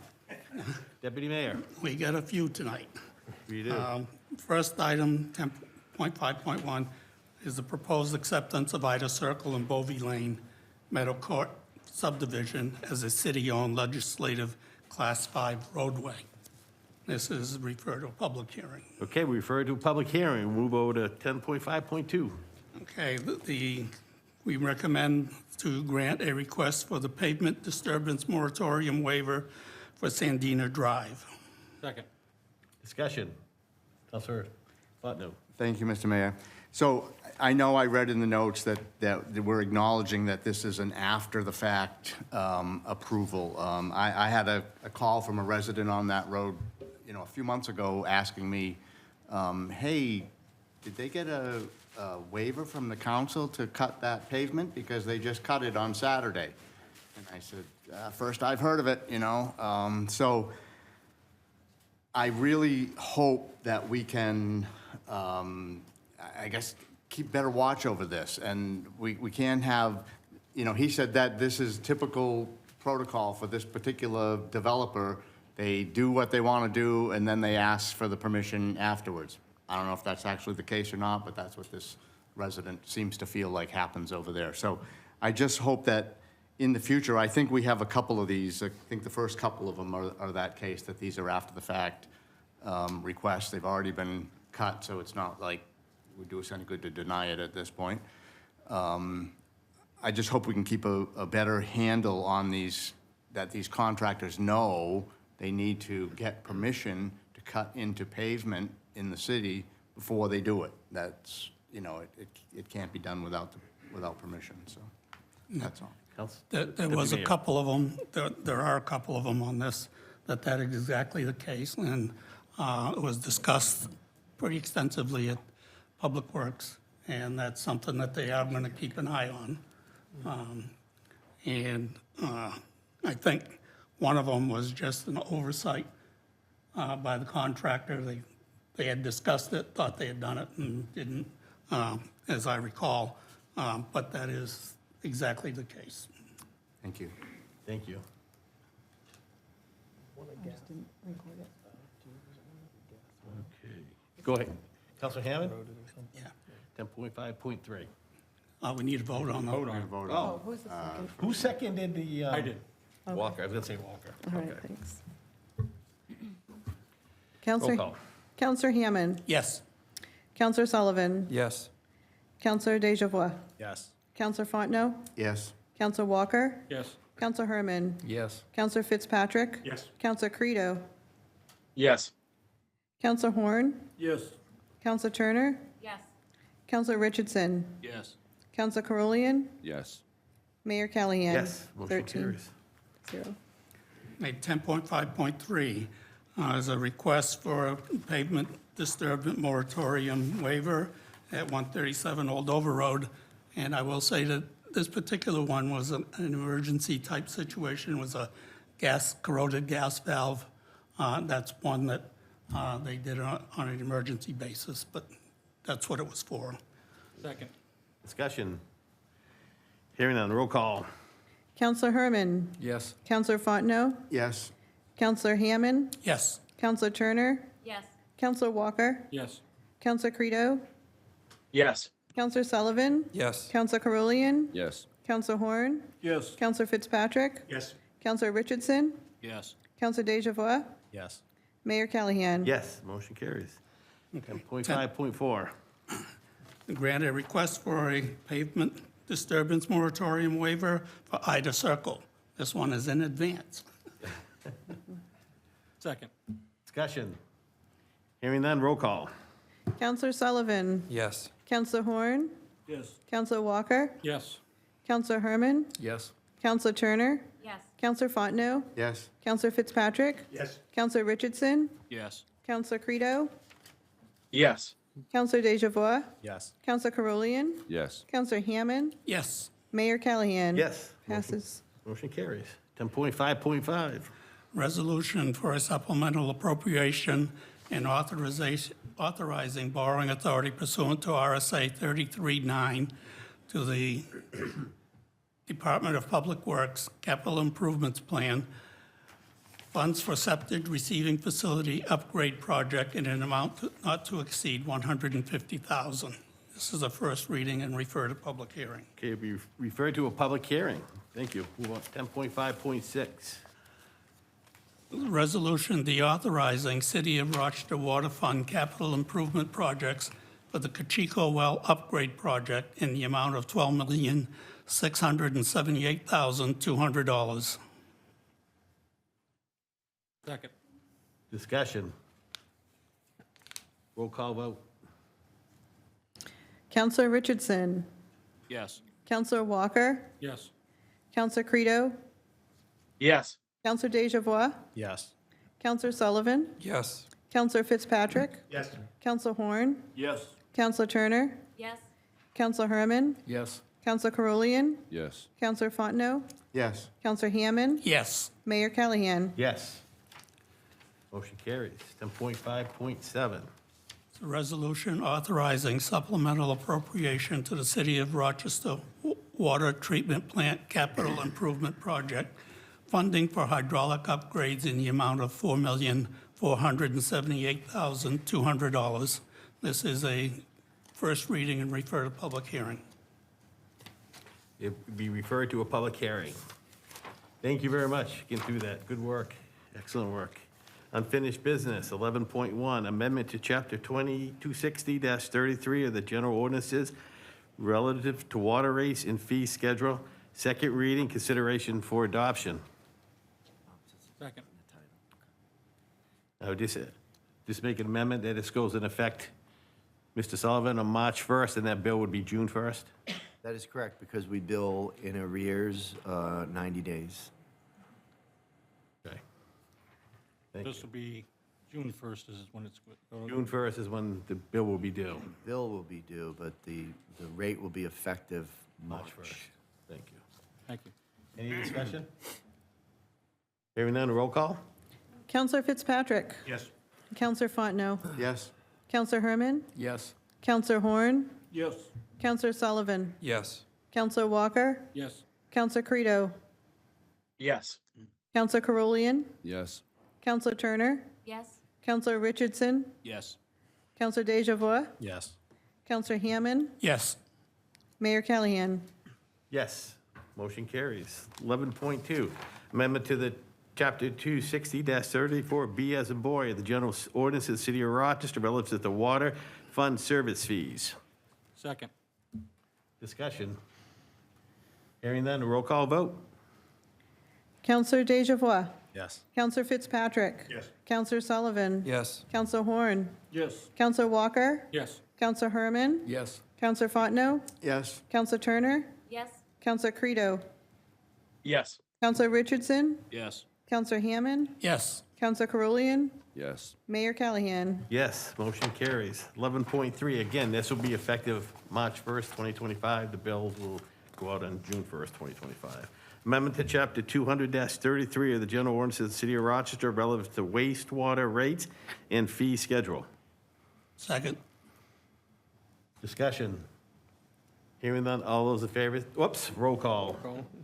Deputy Mayor, We got a few tonight. you do. First item, 10.5.1, is the proposed acceptance of Ida Circle and Bovee Lane Meadow Court subdivision as a city-owned legislative Class 5 roadway. This is referred to a public hearing. Okay, we refer to a public hearing. We'll move over to 10.5.2. Okay, we recommend to grant a request for the pavement disturbance moratorium waiver for Sandina Drive. Second. Discussion. Counselor Fontenot. Thank you, Mr. Mayor. So I know I read in the notes that we're acknowledging that this is an after-the-fact approval. I had a call from a resident on that road, a few months ago asking me, hey, did they get a waiver from the council to cut that pavement? Because they just cut it on Saturday. And I said, first I've heard of it, So I really hope that we can, I guess, keep better watch over this. And we can have, he said that this is typical protocol for this particular developer. They do what they want to do, and then they ask for the permission afterwards. I don't know if that's actually the case or not, but that's what this resident seems to feel like happens over there. So I just hope that in the future, I think we have a couple of these. I think the first couple of them are that case, that these are after-the-fact requests. They've already been cut, so it's not like it would do us any good to deny it at this point. I just hope we can keep a better handle on these, that these contractors know they need to get permission to cut into pavement in the city before they do it. That's, it can't be done without permission, so that's all. There was a couple of them, there are a couple of them on this, that is exactly the case, and it was discussed pretty extensively at Public Works, and that's something that they are going to keep an eye on. I think one of them was just an oversight by the contractor. they had discussed it, thought they had done it, and didn't, as I recall. But that is exactly the case. Thank you. Thank you. Okay. Go ahead. Counselor Hammond? Yeah. 10.5.3. We need a vote on that. Oh, Who's the second? who seconded the? I did. Walker, I was gonna say Walker. All right, Okay. thanks. Roll Counselor, call. Counselor Hammond, Yes. Counselor Sullivan, Yes. Counselor Dejevois, Yes. Counselor Fontenot, Yes. Counselor Walker, Yes. Counselor Herman, Yes. Counselor Fitzpatrick, Yes. Counselor Credo, Yes. Counselor Horn, Yes. Counselor Turner, Yes. Counselor Richardson, Yes. Counselor Carolian, Yes. Mayor Callahan. Yes, motion 13, carries. 0. Made 10.5.3 is a request for a pavement disturbance moratorium waiver at 137 Old Dover Road. And I will say that this particular one was an emergency type situation, was a corroded gas valve. That's one that they did on an emergency basis, but that's what it was for. Second. Discussion. Hearing none, roll call. Counselor Herman, Yes. Counselor Fontenot, Yes. Counselor Hammond, Yes. Counselor Turner, Yes. Counselor Walker, Yes. Counselor Credo, Yes. Counselor Sullivan, Yes. Counselor Carolian, Yes. Counselor Horn, Yes. Counselor Fitzpatrick, Yes. Counselor Richardson, Yes. Counselor Dejevois, Yes. Mayor Callahan. Yes, motion carries. 10.5.4. Grant a request for a pavement disturbance moratorium waiver for Ida Circle. This one is in advance. Second. Discussion. Hearing none, roll call. Counselor Sullivan, Yes. Counselor Horn, Yes. Counselor Walker, Yes. Counselor Herman, Yes. Counselor Turner, Yes. Counselor Fontenot, Yes. Counselor Fitzpatrick, Yes. Counselor Richardson, Yes. Counselor Credo, Yes. Counselor Dejevois, Yes. Counselor Carolian, Yes. Counselor Hammond, Yes. Mayor Callahan. Yes. Passes. Motion carries. 10.5.5. Resolution for a supplemental appropriation and authorizing borrowing authority pursuant to RSA 33-9 to the Department of Public Works Capital Improvements Plan, funds for septic receiving facility upgrade project in an amount not to exceed $150,000. This is a first reading and refer to public hearing. Okay, be referred to a public hearing. Thank you. Move on to 10.5.6. Resolution deauthorizing City of Rochester Water Fund capital improvement projects for the Cachico Well Upgrade Project in the amount of $12,678,200. Second. Discussion. Roll call vote. Counselor Richardson, Yes. Counselor Walker, Yes. Counselor Credo, Yes. Counselor Dejevois, Yes. Counselor Sullivan, Yes. Counselor Fitzpatrick, Yes. Counselor Horn, Yes. Counselor Turner, Yes. Counselor Herman, Yes. Counselor Carolian, Yes. Counselor Fontenot, Yes. Counselor Hammond, Yes. Mayor Callahan. Yes. Motion carries. 10.5.7. It's a resolution authorizing supplemental appropriation to the City of Rochester Water Treatment Plant Capital Improvement Project, funding for hydraulic upgrades in the amount of $4,478,200. This is a first reading and refer to public hearing. It would be referred to a public hearing. Thank you very much. Getting through that. Good work. Excellent work. Unfinished business, 11.1, amendment to Chapter 2260-33 of the General Ordinances relative to water rates and fee schedule. Second reading, consideration for adoption. Second. I would just make an amendment that this goes in effect, Mr. Sullivan, on March 1st, and that bill would be June 1st? That is correct, because we bill in arrears 90 days. Okay. Thank you. This will be June 1st is when it's. June 1st is when the bill will be due. Bill will be due, but the rate will be effective March March. 1st. Thank you. Thank you. Any discussion? Hearing none, roll call? Counselor Fitzpatrick, Yes. Counselor Fontenot, Yes. Counselor Herman, Yes. Counselor Horn, Yes. Counselor Sullivan, Yes. Counselor Walker, Yes. Counselor Credo, Yes. Counselor Carolian, Yes. Counselor Turner, Yes. Counselor Richardson, Yes. Counselor Deja Yes. Counselor Hammond, Yes. Mayor Callahan. Yes, motion carries. 11.2, amendment to the Chapter 260-34B as a boy of the general ordinance of the city of Rochester relative to the water fund service fees. Second. Discussion. Hearing none, roll call vote. Counselor Deja Yes. Counselor Fitzpatrick. Yes. Counselor Sullivan. Yes. Counselor Horn. Yes. Counselor Walker. Yes. Counselor Herman. Yes. Counselor Fontenot. Yes. Counselor Turner. Yes. Counselor Credo. Yes. Counselor Richardson. Yes. Counselor Hammond. Yes. Counselor Carolian. Yes. Mayor Callahan. Yes, motion carries. 11.3, again, this will be effective March 1st, 2025. The bills will go out on June 1st, 2025. Amendment to Chapter 200-33 of the General Ordinances of the City of Rochester relative to wastewater rates and fee schedule. Second. Discussion. Hearing none, all those in favor, whoops, roll call.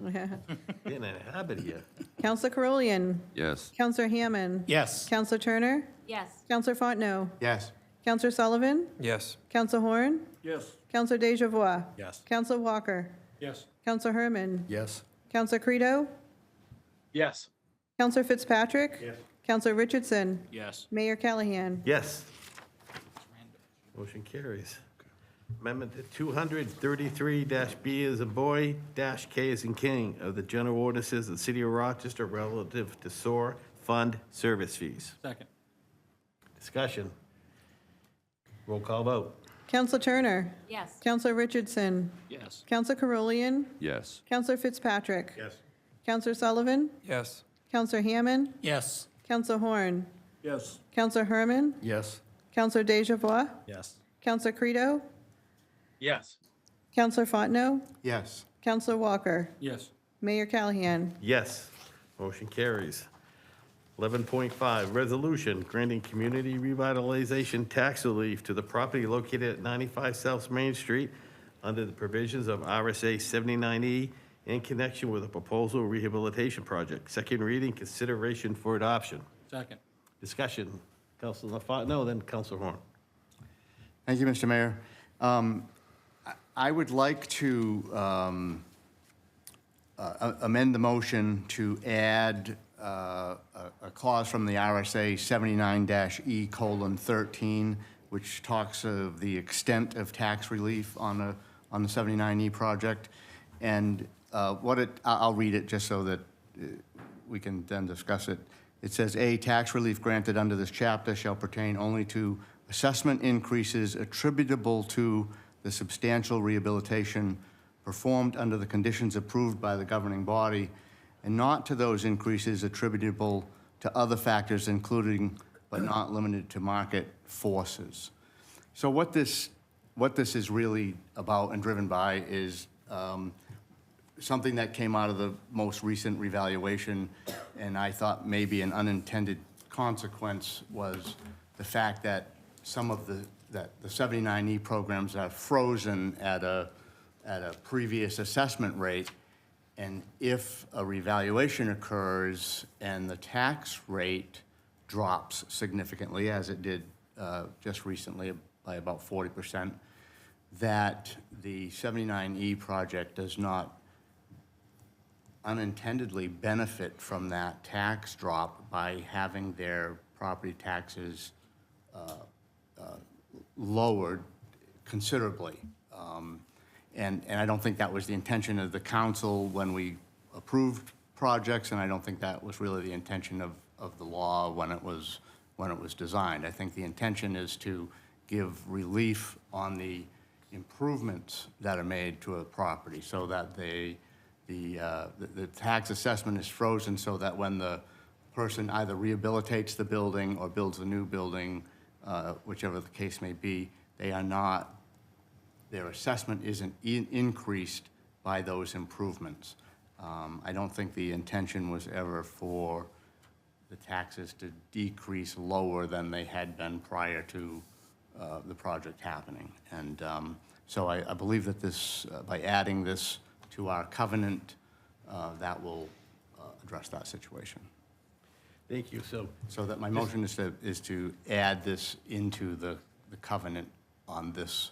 Getting in a habit here. Counselor Carolian. Yes. Counselor Hammond. Yes. Counselor Turner. Yes. Counselor Fontenot. Yes. Counselor Sullivan. Yes. Counselor Horn. Yes. Counselor Deja Yes. Counselor Walker. Yes. Counselor Herman. Yes. Counselor Credo. Yes. Counselor Fitzpatrick. Yes. Counselor Richardson. Yes. Mayor Callahan. Yes. Motion carries. Amendment to 233-B as a boy, -K as in king of the general ordinances of the city of Rochester relative to SOAR fund service fees. Second. Discussion. Roll call vote. Counselor Turner. Yes. Counselor Richardson. Yes. Counselor Carolian. Yes. Counselor Fitzpatrick. Yes. Counselor Sullivan. Yes. Counselor Hammond. Yes. Counselor Horn. Yes. Counselor Herman. Yes. Counselor Deja Yes. Counselor Credo. Yes. Counselor Fontenot. Yes. Counselor Walker. Yes. Mayor Callahan. Yes. Motion carries. 11.5, resolution granting community revitalization tax relief to the property located at 95 South Main Street under the provisions of RSA 79E in connection with a proposal rehabilitation project. Second reading, consideration for adoption. Second. Discussion. Councilor Fontenot, then Councilor Horn. Thank you, Mr. Mayor. I would like to amend the motion to add a clause from the RSA 79-E:13, which talks of the extent of tax relief on the 79E project. And I'll read it just so that we can then discuss it. It says, A, tax relief granted under this chapter shall pertain only to assessment increases attributable to the substantial rehabilitation performed under the conditions approved by the governing body, and not to those increases attributable to other factors, including but not limited to market forces. So what this is really about and driven by is something that came out of the most recent revaluation, and I thought maybe an unintended consequence was the fact that some of the 79E programs are frozen at a previous assessment rate, and if a revaluation occurs and the tax rate drops significantly, as it did just recently by about 40%, that the 79E project does not unintendedly benefit from that tax drop by having their property taxes lowered considerably. And I don't think that was the intention of the council when we approved projects, and I don't think that was really the intention of the law when it was designed. I think the intention is to give relief on the improvements that are made to a property so that the tax assessment is frozen so that when the person either rehabilitates the building or builds a new building, whichever the case may be, their assessment isn't increased by those improvements. I don't think the intention was ever for the taxes to decrease lower than they had been prior to the project happening. And so I believe that this, by adding this to our covenant, that will address that situation. Thank you. So that my motion is to add this into the covenant on this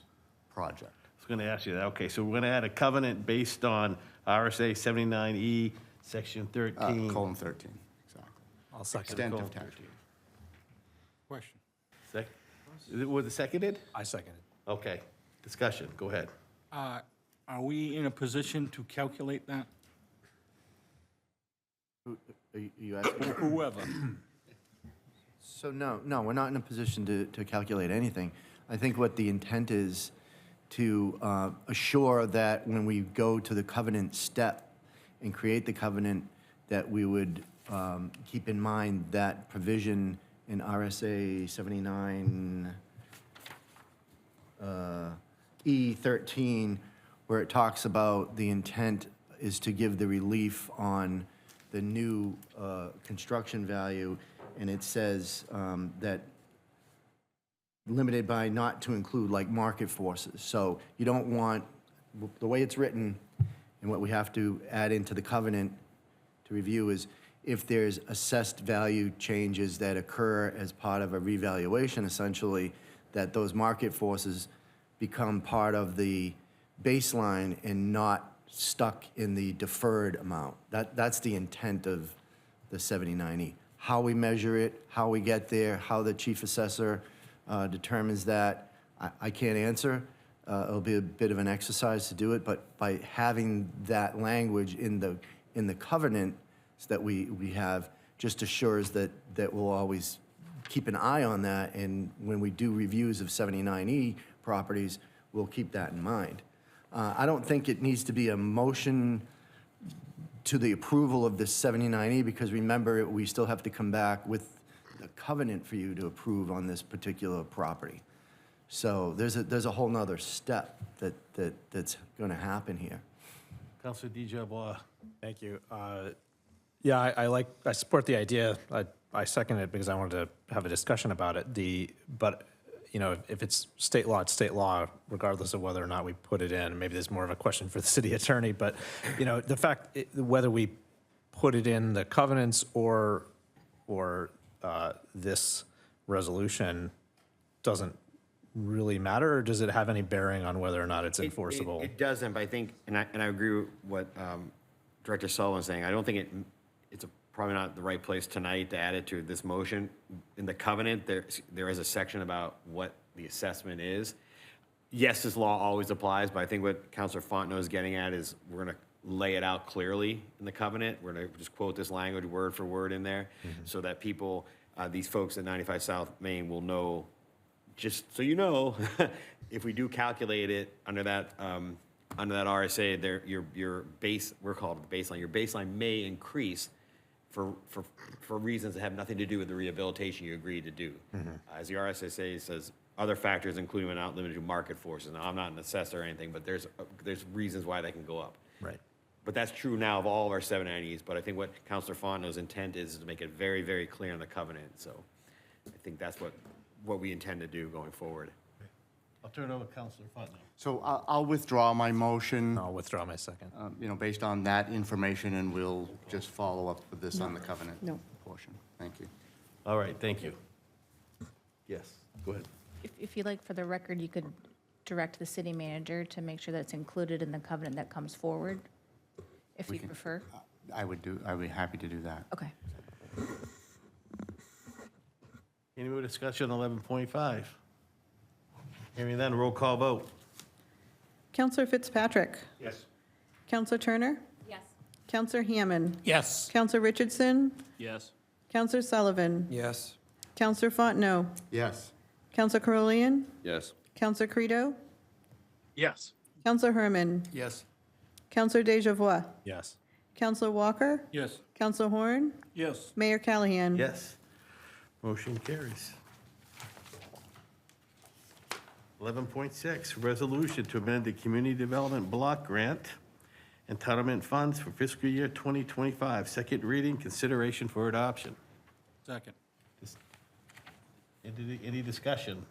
project. I was going to ask you that. Okay, so we're going to add a covenant based on RSA 79E, Section 13. Colon 13, exactly. I'll second. Extent of tax. Question. Was it seconded? I second it. Okay, discussion, go ahead. Are we in a position to calculate that? Are you asking? Whoever. So no, we're not in a position to calculate anything. I think what the intent is to assure that when we go to the covenant step and create the covenant, that we would keep in mind that provision in RSA 79 E13, where it talks about the intent is to give the relief on the new construction value, and it says that limited by not to include like market forces. So you don't want, the way it's written and what we have to add into the covenant to review is if there's assessed value changes that occur as part of a revaluation, essentially, that those market forces become part of the baseline and not stuck in the deferred amount. That's the intent of the 79E. How we measure it, how we get there, how the chief assessor determines that, I can't answer. It'll be a bit of an exercise to do it, but by having that language in the covenant that we have, just assures that we'll always keep an eye on that, and when we do reviews of 79E properties, we'll keep that in mind. I don't think it needs to be a motion to the approval of this 79E, because remember, we still have to come back with the covenant for you to approve on this particular property. So there's a whole nother step that's going to happen here. Councilor DeJarbois. Thank you. Yeah, I support the idea. I second it because I wanted to have a discussion about it. But you know, if it's state law, it's state law, regardless of whether or not we put it in. Maybe there's more of a question for the city attorney, but you know, the fact whether we put it in the covenants or this resolution doesn't really matter, or does it have any bearing on whether or not it's enforceable? It doesn't, but I think, and I agree with what Director Sullivan's saying. I don't think it's probably not the right place tonight to add it to this motion. In the covenant, there is a section about what the assessment is. Yes, this law always applies, but I think what Councilor Fontenot is getting at is we're going to lay it out clearly in the covenant. We're going to just quote this language word for word in there, so that people, these folks at 95 South Main will know, just so you know, if we do calculate it under that RSA, your base, we're called the baseline, your baseline may increase for reasons that have nothing to do with the rehabilitation you agreed to do. As the RSA says, other factors including but not limited to market forces. Now, I'm not an assessor or anything, but there's reasons why they can go up. Right. But that's true now of all of our 790s, but I think what Councilor Fontenot's intent is to make it very, very clear in the covenant. So I think that's what we intend to do going forward. I'll turn it over to Councilor Fontenot. So I'll withdraw my motion, I'll withdraw my second. you know, based on that information, and we'll just follow up with this on the covenant No. portion. Thank you. All right, thank you. Yes, go ahead. If you'd like, for the record, you could direct the city manager to make sure that it's included in the covenant that comes forward, if you prefer. I'd be happy to do that. Okay. Any more discussion on 11.5? Hearing none, roll call vote. Counselor Fitzpatrick. Yes. Counselor Turner. Yes. Counselor Hammond. Yes. Counselor Richardson. Yes. Counselor Sullivan. Yes. Counselor Fontenot. Yes. Counselor Carolian. Yes. Counselor Credo. Yes. Counselor Herman. Yes. Counselor Deja Yes. Counselor Walker. Yes. Counselor Horn. Yes. Mayor Callahan. Yes. Motion carries. 11.6, resolution to amend the Community Development Block Grant Entitlement Funds for fiscal year 2025. Second reading, consideration for adoption. Second. Any discussion?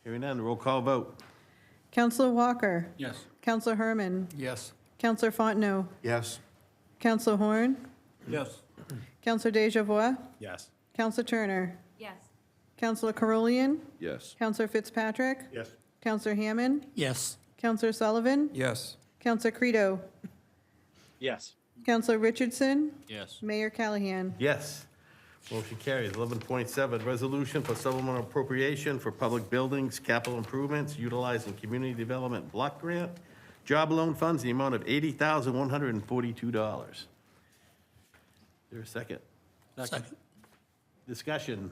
Hearing none, roll call vote. Counselor Walker? Yes. Counselor Herman? Yes. Counselor Fontenot? Yes. Counselor Horn? Yes. Counselor Deja Yes. Counselor Turner? Yes. Counselor Carolian? Yes. Counselor Fitzpatrick? Yes. Counselor Hammond? Yes. Counselor Sullivan? Yes. Counselor Credo? Yes. Counselor Richardson? Yes. Mayor Callahan? Yes. Motion carries. 11.7, resolution for supplemental appropriation for public buildings, capital improvements, utilizing community development block grant, job loan funds, the amount of $80,142. Is there a second? Second. Discussion.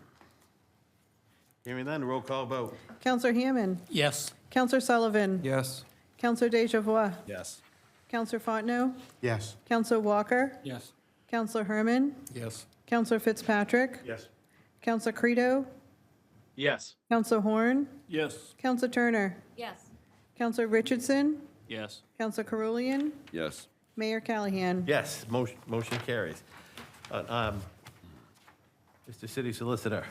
Hearing none, roll call vote. Counselor Hammond? Yes. Counselor Sullivan? Yes. Counselor Deja Yes. Counselor Fontenot? Yes. Counselor Walker? Yes. Counselor Herman? Yes. Counselor Fitzpatrick? Yes. Counselor Credo? Yes. Counselor Horn? Yes. Counselor Turner? Yes. Counselor Richardson? Yes. Counselor Carolian? Yes. Mayor Callahan? Yes, motion carries. Mr. City Solicitor,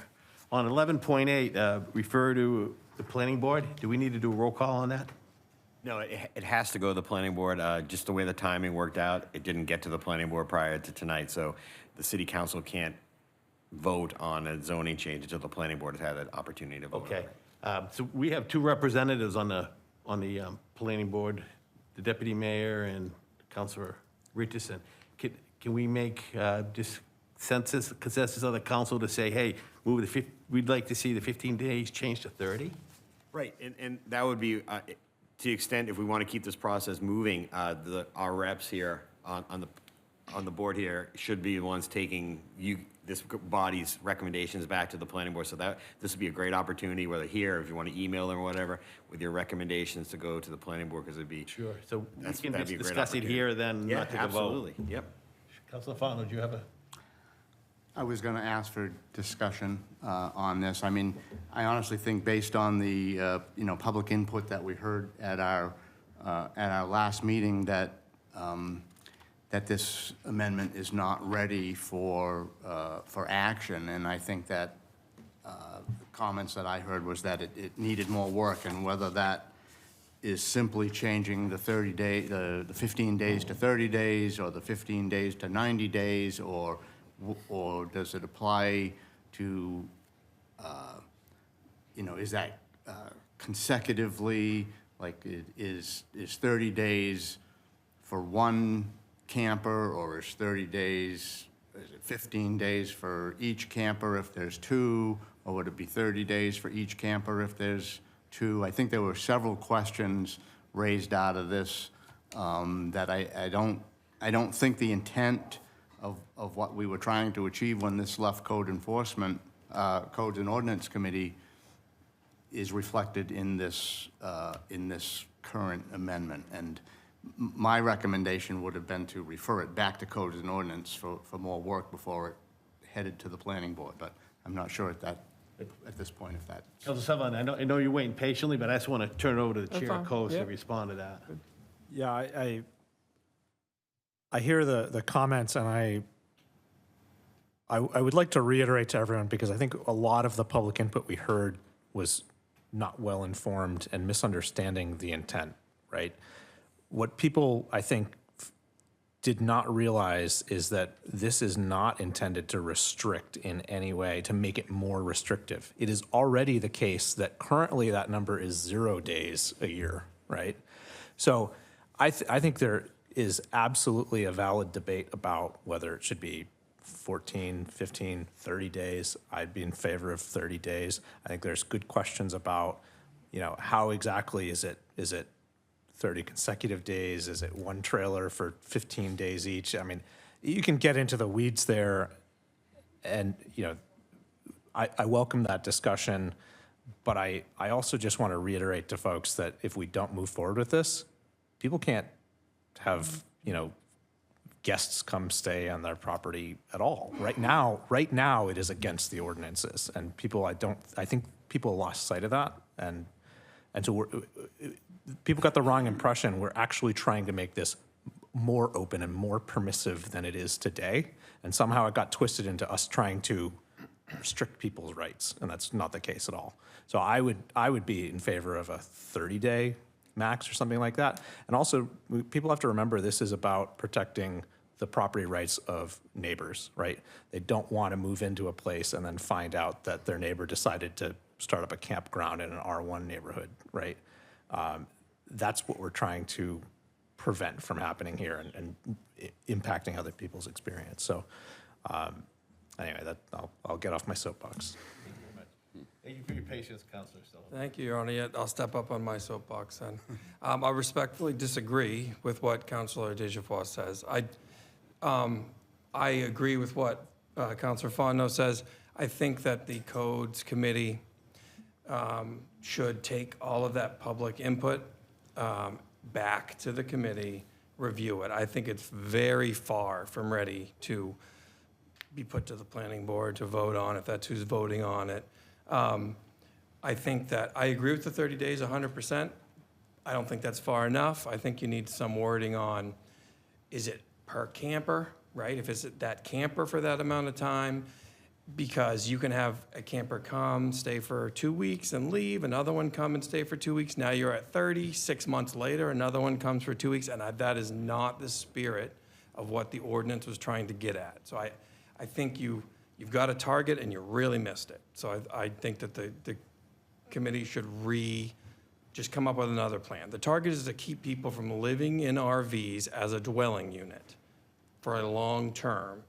on 11.8, refer to the planning board. Do we need to do a roll call on that? No, it has to go to the planning board. Just the way the timing worked out, it didn't get to the planning board prior to tonight, so the city council can't vote on a zoning change until the planning board has had an opportunity to vote. on Okay. it. So we have two representatives on the planning board, the deputy mayor and Councilor Richardson. Can we make just consensus of the council to say, hey, we'd like to see the 15 days changed to 30? Right, and that would be, to the extent, if we want to keep this process moving, our reps here on the board here should be the ones taking this body's recommendations back to the planning board. So that this would be a great opportunity, whether here, if you want to email them or whatever, with your recommendations to go to the planning board, because it'd be. Sure. So we That's- can that'd just be a great discuss it opportunity. here, then Yeah, not to the vote. absolutely, yep. Councilor Fontenot, do you have a? I was going to ask for discussion on this. I mean, I honestly think based on the, public input that we heard at our last meeting, that this amendment is not ready for action. And I think that the comments that I heard was that it needed more work, and whether that is simply changing the 15 days to 30 days, or the 15 days to 90 days, or does it apply to, is that consecutively, like is 30 days for one camper, or is 30 days, is it 15 days for each camper if there's two, or would it be 30 days for each camper if there's two? I think there were several questions raised out of this that I don't think the intent of what we were trying to achieve when this left Codes and Ordinance Committee is reflected in this current amendment. And my recommendation would have been to refer it back to Codes and Ordinance for more work before it headed to the planning board. But I'm not sure at this point if that. Councilor Sullivan, I know you're waiting patiently, but I just want to turn it over to the That's chair fine. of Codes to Yep. respond to that. Yeah, I hear the comments, and I would like to reiterate to everyone, because I think a lot of the public input we heard was not well informed and misunderstanding the intent, right? What people, I think, did not realize is that this is not intended to restrict in any way, to make it more restrictive. It is already the case that currently that number is 0 days a year, right? So I think there is absolutely a valid debate about whether it should be 14, 15, 30 days. I'd be in favor of 30 days. I think there's good questions about, how exactly is it 30 consecutive days? Is it one trailer for 15 days each? I mean, you can get into the weeds there, and, I welcome that discussion, but I also just want to reiterate to folks that if we don't move forward with this, people can't have, guests come stay on their property at all. Right now, it is against the ordinances, and I think people lost sight of that, and so people got the wrong impression. We're actually trying to make this more open and more permissive than it is today, and somehow it got twisted into us trying to restrict people's rights, and that's not the case at all. So I would be in favor of a 30-day max or something like that. And also, people have to remember this is about protecting the property rights of neighbors, right? They don't want to move into a place and then find out that their neighbor decided to start up a campground in an R1 neighborhood, right? That's what we're trying to prevent from happening here and impacting other people's experience. So anyway, I'll get off my soapbox. Thank you for your patience, Councilor Sullivan. Thank you, Your Honor. Yet I'll step up on my soapbox then. I respectfully disagree with what Councilor DeJefois says. I agree with what Councilor Fontenot says. I think that the Codes Committee should take all of that public input back to the committee, review it. I think it's very far from ready to be put to the planning board to vote on, if that's who's voting on it. I think that, I agree with the 30 days 100%. I don't think that's far enough. I think you need some wording on, is it per camper, right? If it's that camper for that amount of time, because you can have a camper come, stay for 2 weeks and leave, another one come and stay for 2 weeks. Now you're at 30, 6 months later, another one comes for 2 weeks, and that is not the spirit of what the ordinance was trying to get at. So I think you've got a target and you really missed it. So I think that the committee should just come up with another plan. The target is to keep people from living in RVs as a dwelling unit for a long term.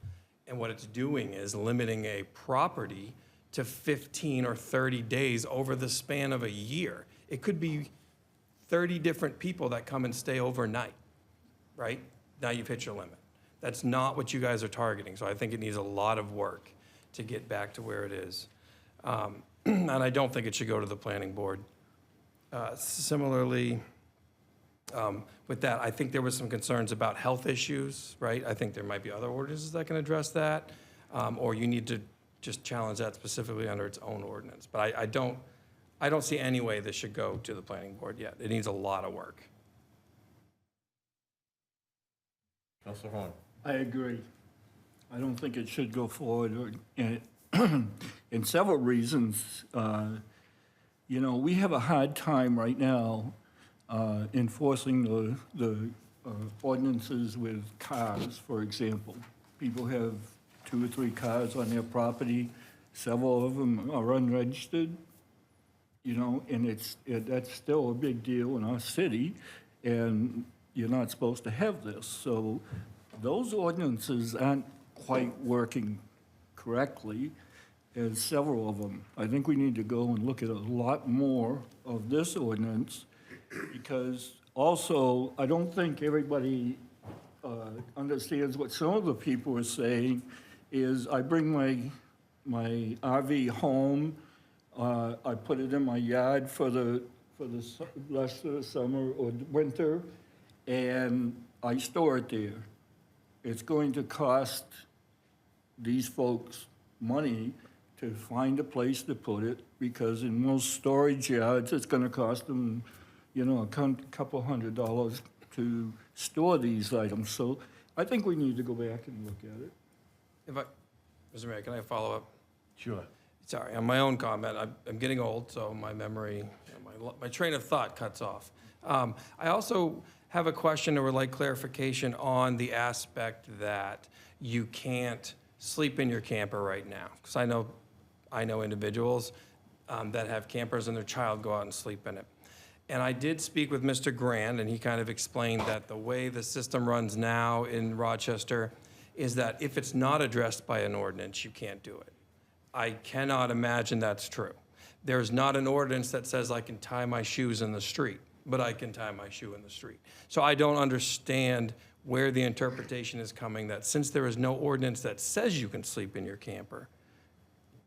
And what it's doing is limiting a property to 15 or 30 days over the span of a year. It could be 30 different people that come and stay overnight, right? Now you've hit your limit. That's not what you guys are targeting. So I think it needs a lot of work to get back to where it is. And I don't think it should go to the planning board. Similarly, with that, I think there was some concerns about health issues, right? I think there might be other ordinances that can address that, or you need to just challenge that specifically under its own ordinance. But I don't see any way this should go to the planning board yet. It needs a lot of work. Councilor Horn. I agree. I don't think it should go forward, and in several reasons. We have a hard time right now enforcing the ordinances with cars, for example. People have 2 or 3 cars on their property. Several of them are unregistered, and that's still a big deal in our city, and you're not supposed to have this. So those ordinances aren't quite working correctly, as several of them. I think we need to go and look at a lot more of this ordinance, because also, I don't think everybody understands what some of the people are saying is, I bring my RV home, I put it in my yard for the rest of the summer or winter, and I store it there. It's going to cost these folks money to find a place to put it, because in most storage yards, it's going to cost them, a couple $100 to store these items. So I think we need to go back and look at it. Mr. Mayor, can I follow up? Sure. Sorry, on my own comment, I'm getting old, so my memory, my train of thought cuts off. I also have a question or would like clarification on the aspect that you can't sleep in your camper right now. Because I know individuals that have campers and their child go out and sleep in it. And I did speak with Mr. Grand, and he kind of explained that the way the system runs now in Rochester is that if it's not addressed by an ordinance, you can't do it. I cannot imagine that's true. There's not an ordinance that says I can tie my shoes in the street, but I can tie my shoe in the street. So I don't understand where the interpretation is coming that since there is no ordinance that says you can sleep in your camper,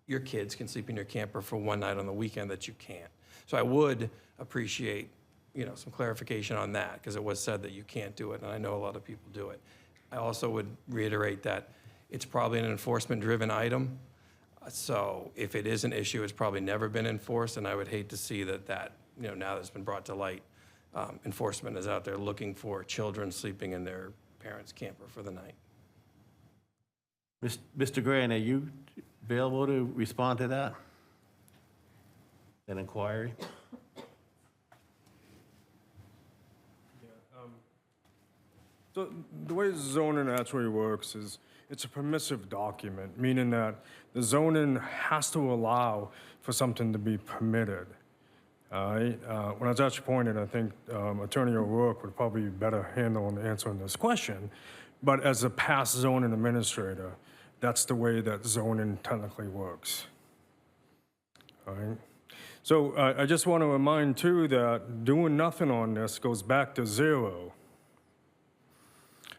your kids can sleep in your camper for one night on the weekend that you can't. So I would appreciate, some clarification on that, because it was said that you can't do it, and I know a lot of people do it. I also would reiterate that it's probably an enforcement-driven item. So if it is an issue, it's probably never been enforced, and I would hate to see that now that it's been brought to light, enforcement is out there looking for children sleeping in their parents' camper for the night. Mr. Grant, are you available to respond to that? An inquiry? So the way zoning actually works is it's a permissive document, meaning that the zoning has to allow for something to be permitted. All right? When I was actually pointed, I think Attorney O'Rourke would probably be better handling answering this question. But as a past zoning administrator, that's the way that zoning technically works. All right? So I just want to remind too that doing nothing on this goes back to zero.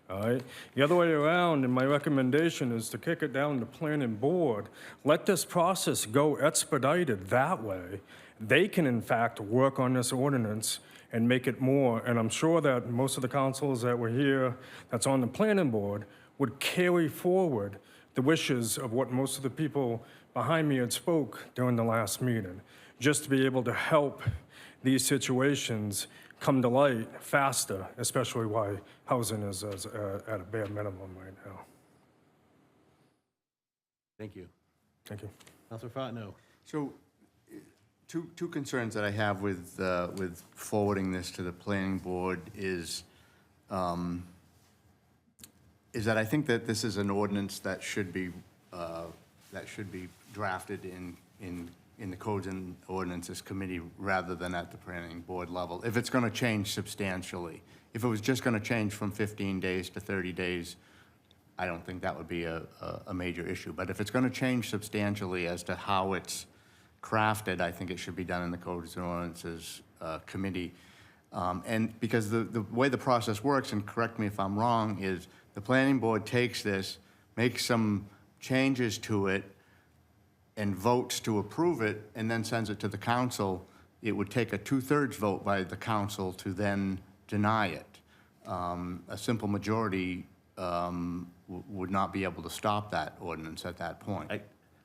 All right? The other way around, and my recommendation is to kick it down to planning board. Let this process go expedited that way. They can in fact work on this ordinance and make it more, and I'm sure that most of the councils that were here that's on the planning board would carry forward the wishes of what most of the people behind me had spoke during the last meeting, just to be able to help these situations come to light faster, especially why housing is at a bare minimum right now. Thank you. Thank you. Councilor Fontenot? So, two concerns that I have with forwarding this to the planning board is that I think that this is an ordinance that should be drafted in the Codes and Ordinances Committee rather than at the planning board level, if it's going to change substantially. If it was just going to change from 15 days to 30 days, I don't think that would be a major issue. But if it's going to change substantially as to how it's crafted, I think it should be done in the Codes and Ordinances Committee. And because the way the process works, and correct me if I'm wrong, is the planning board takes this, makes some changes to it, and votes to approve it, and then sends it to the council. It would take a 2/3 vote by the council to then deny it. A simple majority would not be able to stop that ordinance at that point.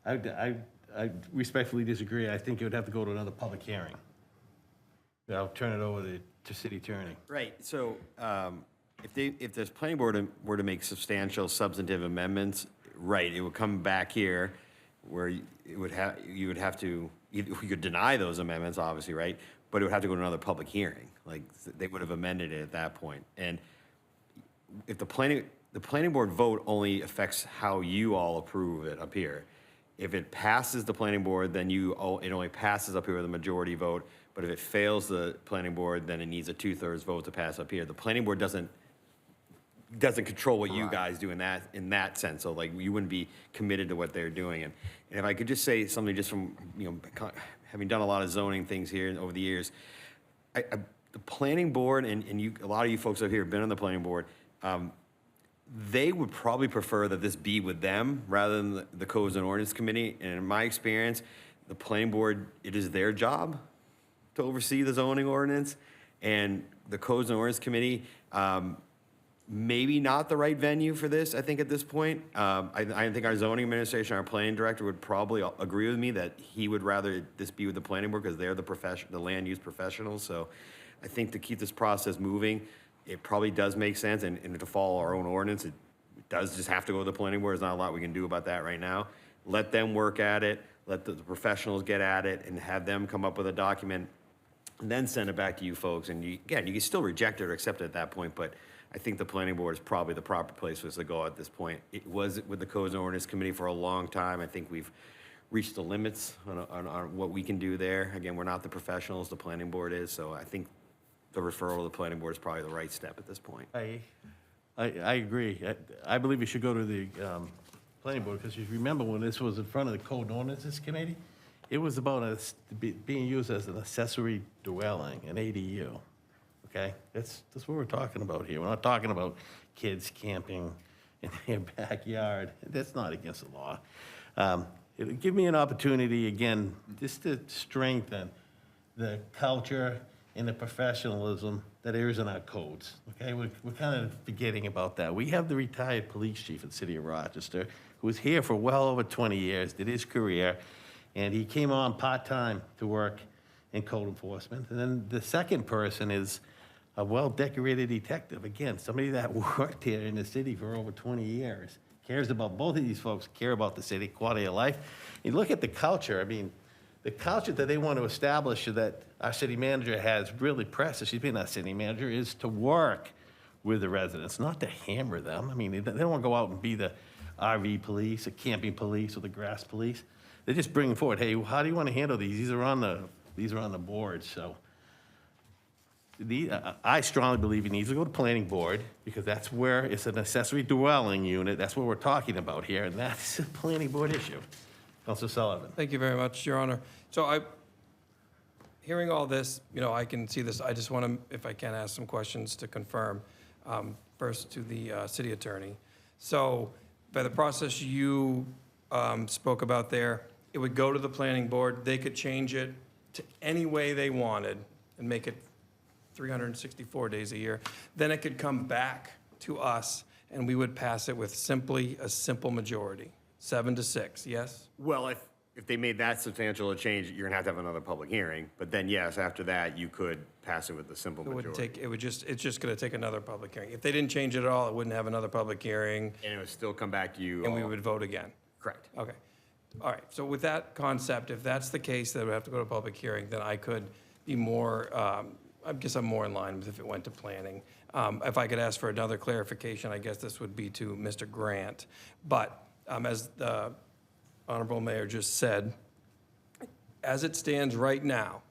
I respectfully disagree. I think it would have to go to another public hearing. I'll turn it over to city attorney. Right, so if this planning board were to make substantial substantive amendments, right, it would come back here where you would have to, you could deny those amendments, obviously, right? But it would have to go to another public hearing. Like, they would have amended it at that point. And if the planning board vote only affects how you all approve it up here. If it passes the planning board, then it only passes up here with a majority vote. But if it fails the planning board, then it needs a 2/3 vote to pass up here. The planning board doesn't control what you guys do in that sense. So like, you wouldn't be committed to what they're doing. And if I could just say something just from, having done a lot of zoning things here over the years, the planning board, and a lot of you folks up here have been on the planning board, they would probably prefer that this be with them rather than the Codes and Ordinance Committee. And in my experience, the planning board, it is their job to oversee the zoning ordinance, and the Codes and Ordinance Committee, maybe not the right venue for this, I think, at this point. I think our zoning administration, our planning director would probably agree with me that he would rather this be with the planning board because they're the land use professionals. So I think to keep this process moving, it probably does make sense, and to follow our own ordinance, it does just have to go to the planning board. There's not a lot we can do about that right now. Let them work at it, let the professionals get at it, and have them come up with a document, and then send it back to you folks. And you can still reject it or accept it at that point, but I think the planning board is probably the proper place for us to go at this point. It was with the Codes and Ordinance Committee for a long time. I think we've reached the limits on what we can do there. Again, we're not the professionals, the planning board is, so I think the referral to the planning board is probably the right step at this point. I agree. I believe it should go to the planning board, because if you remember when this was in front of the Code and Ordinances Committee, it was about being used as an accessory dwelling, an ADU. Okay? That's what we're talking about here. We're not talking about kids camping in their backyard. That's not against the law. It'll give me an opportunity, again, just to strengthen the culture and the professionalism that there is in our codes. Okay? We're kind of forgetting about that. We have the retired police chief in the city of Rochester who was here for well over 20 years, did his career, and he came on part-time to work in code enforcement. And then the second person is a well-decorated detective. Again, somebody that worked here in the city for over 20 years, cares about, both of these folks care about the city, quality of life. You look at the culture, I mean, the culture that they want to establish that our city manager has really pressed, she's been our city manager, is to work with the residents, not to hammer them. I mean, they don't want to go out and be the RV police, the camping police, or the grass police. They just bring forward, hey, how do you want to handle these? These are on the board, so. I strongly believe it needs to go to planning board, because that's where it's an accessory dwelling unit, that's what we're talking about here, and that's a planning board issue. Councilor Sullivan. Thank you very much, Your Honor. So hearing all this, I can see this, I just want to, if I can, ask some questions to confirm. First to the city attorney. So by the process you spoke about there, it would go to the planning board, they could change it to any way they wanted and make it 364 days a year. Then it could come back to us and we would pass it with simply a simple majority, 7-6, yes? Well, if they made that substantial a change, you're gonna have to have another public hearing. But then, yes, after that, you could pass it with a simple It wouldn't majority. take, it's just gonna take another public hearing. If they didn't change it at all, it wouldn't have another public hearing And it would still come back to you. and we all- would vote again. Correct. Okay. All right, so with that concept, if that's the case, that we have to go to a public hearing, then I could be more, I guess I'm more in line with if it went to planning. If I could ask for another clarification, I guess this would be to Mr. Grant. But as the Honorable Mayor just said, as it stands right now,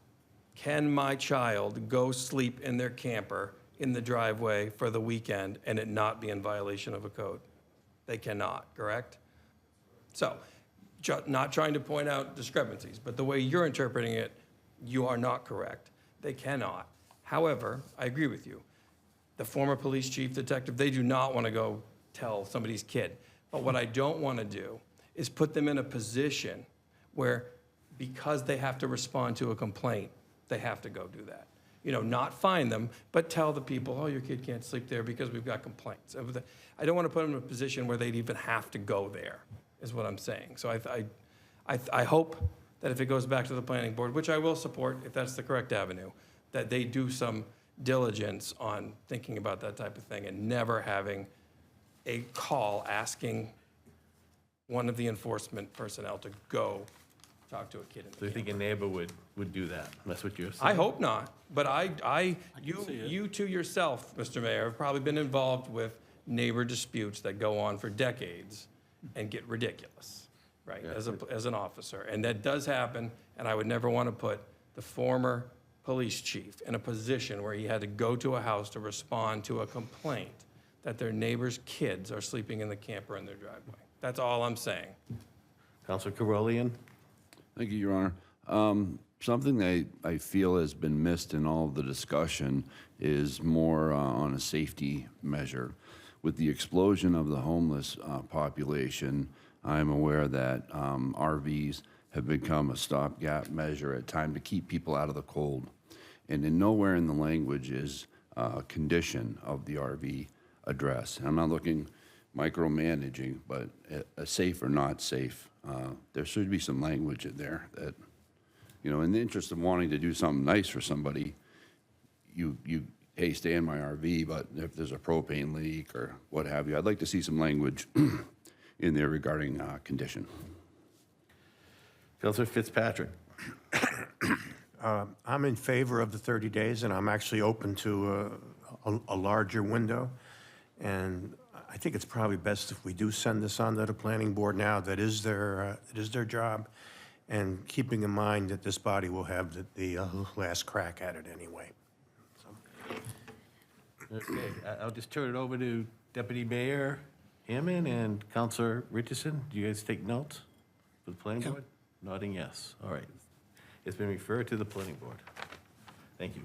can my child go sleep in their camper in the driveway for the weekend and it not be in violation of a code? They cannot, correct? So, not trying to point out discrepancies, but the way you're interpreting it, you are not correct. They cannot. However, I agree with you. The former police chief, detective, they do not want to go tell somebody's kid. But what I don't want to do is put them in a position where, because they have to respond to a complaint, they have to go do that. Not fine them, but tell the people, oh, your kid can't sleep there because we've got complaints. I don't want to put them in a position where they'd even have to go there, is what I'm saying. So I hope that if it goes back to the planning board, which I will support if that's the correct avenue, that they do some diligence on thinking about that type of thing and never having a call asking one of the enforcement personnel to go talk to a kid in the So you think a neighbor would do that? That's what you're saying? I hope not, but you to yourself, Mr. Mayor, have probably been involved with neighbor disputes that go on for decades and get ridiculous, right, as an officer. And that does happen, and I would never want to put the former police chief in a position where he had to go to a house to respond to a complaint that their neighbor's kids are sleeping in the camper in their driveway. That's all I'm saying. Councilor Carolian? Thank you, Your Honor. Something I feel has been missed in all of the discussion is more on a safety measure. With the explosion of the homeless population, I'm aware that RVs have become a stopgap measure at time to keep people out of the cold. And in nowhere in the language is condition of the RV addressed. I'm not looking micromanaging, but a safe or not safe. There should be some language in there that, in the interest of wanting to do something nice for somebody, hey, stay in my RV, but if there's a propane leak or what have you, I'd like to see some language in there regarding condition. Councilor Fitzpatrick? I'm in favor of the 30 days, and I'm actually open to a larger window. And I think it's probably best if we do send this on to the planning board now. That is their job. And keeping in mind that this body will have the last crack at it anyway. Okay, I'll just turn it over to Deputy Mayor Hammond and Councilor Richardson. Do you guys take notes for the planning board? Nodding yes. All right. It's been referred to the planning board. Thank you.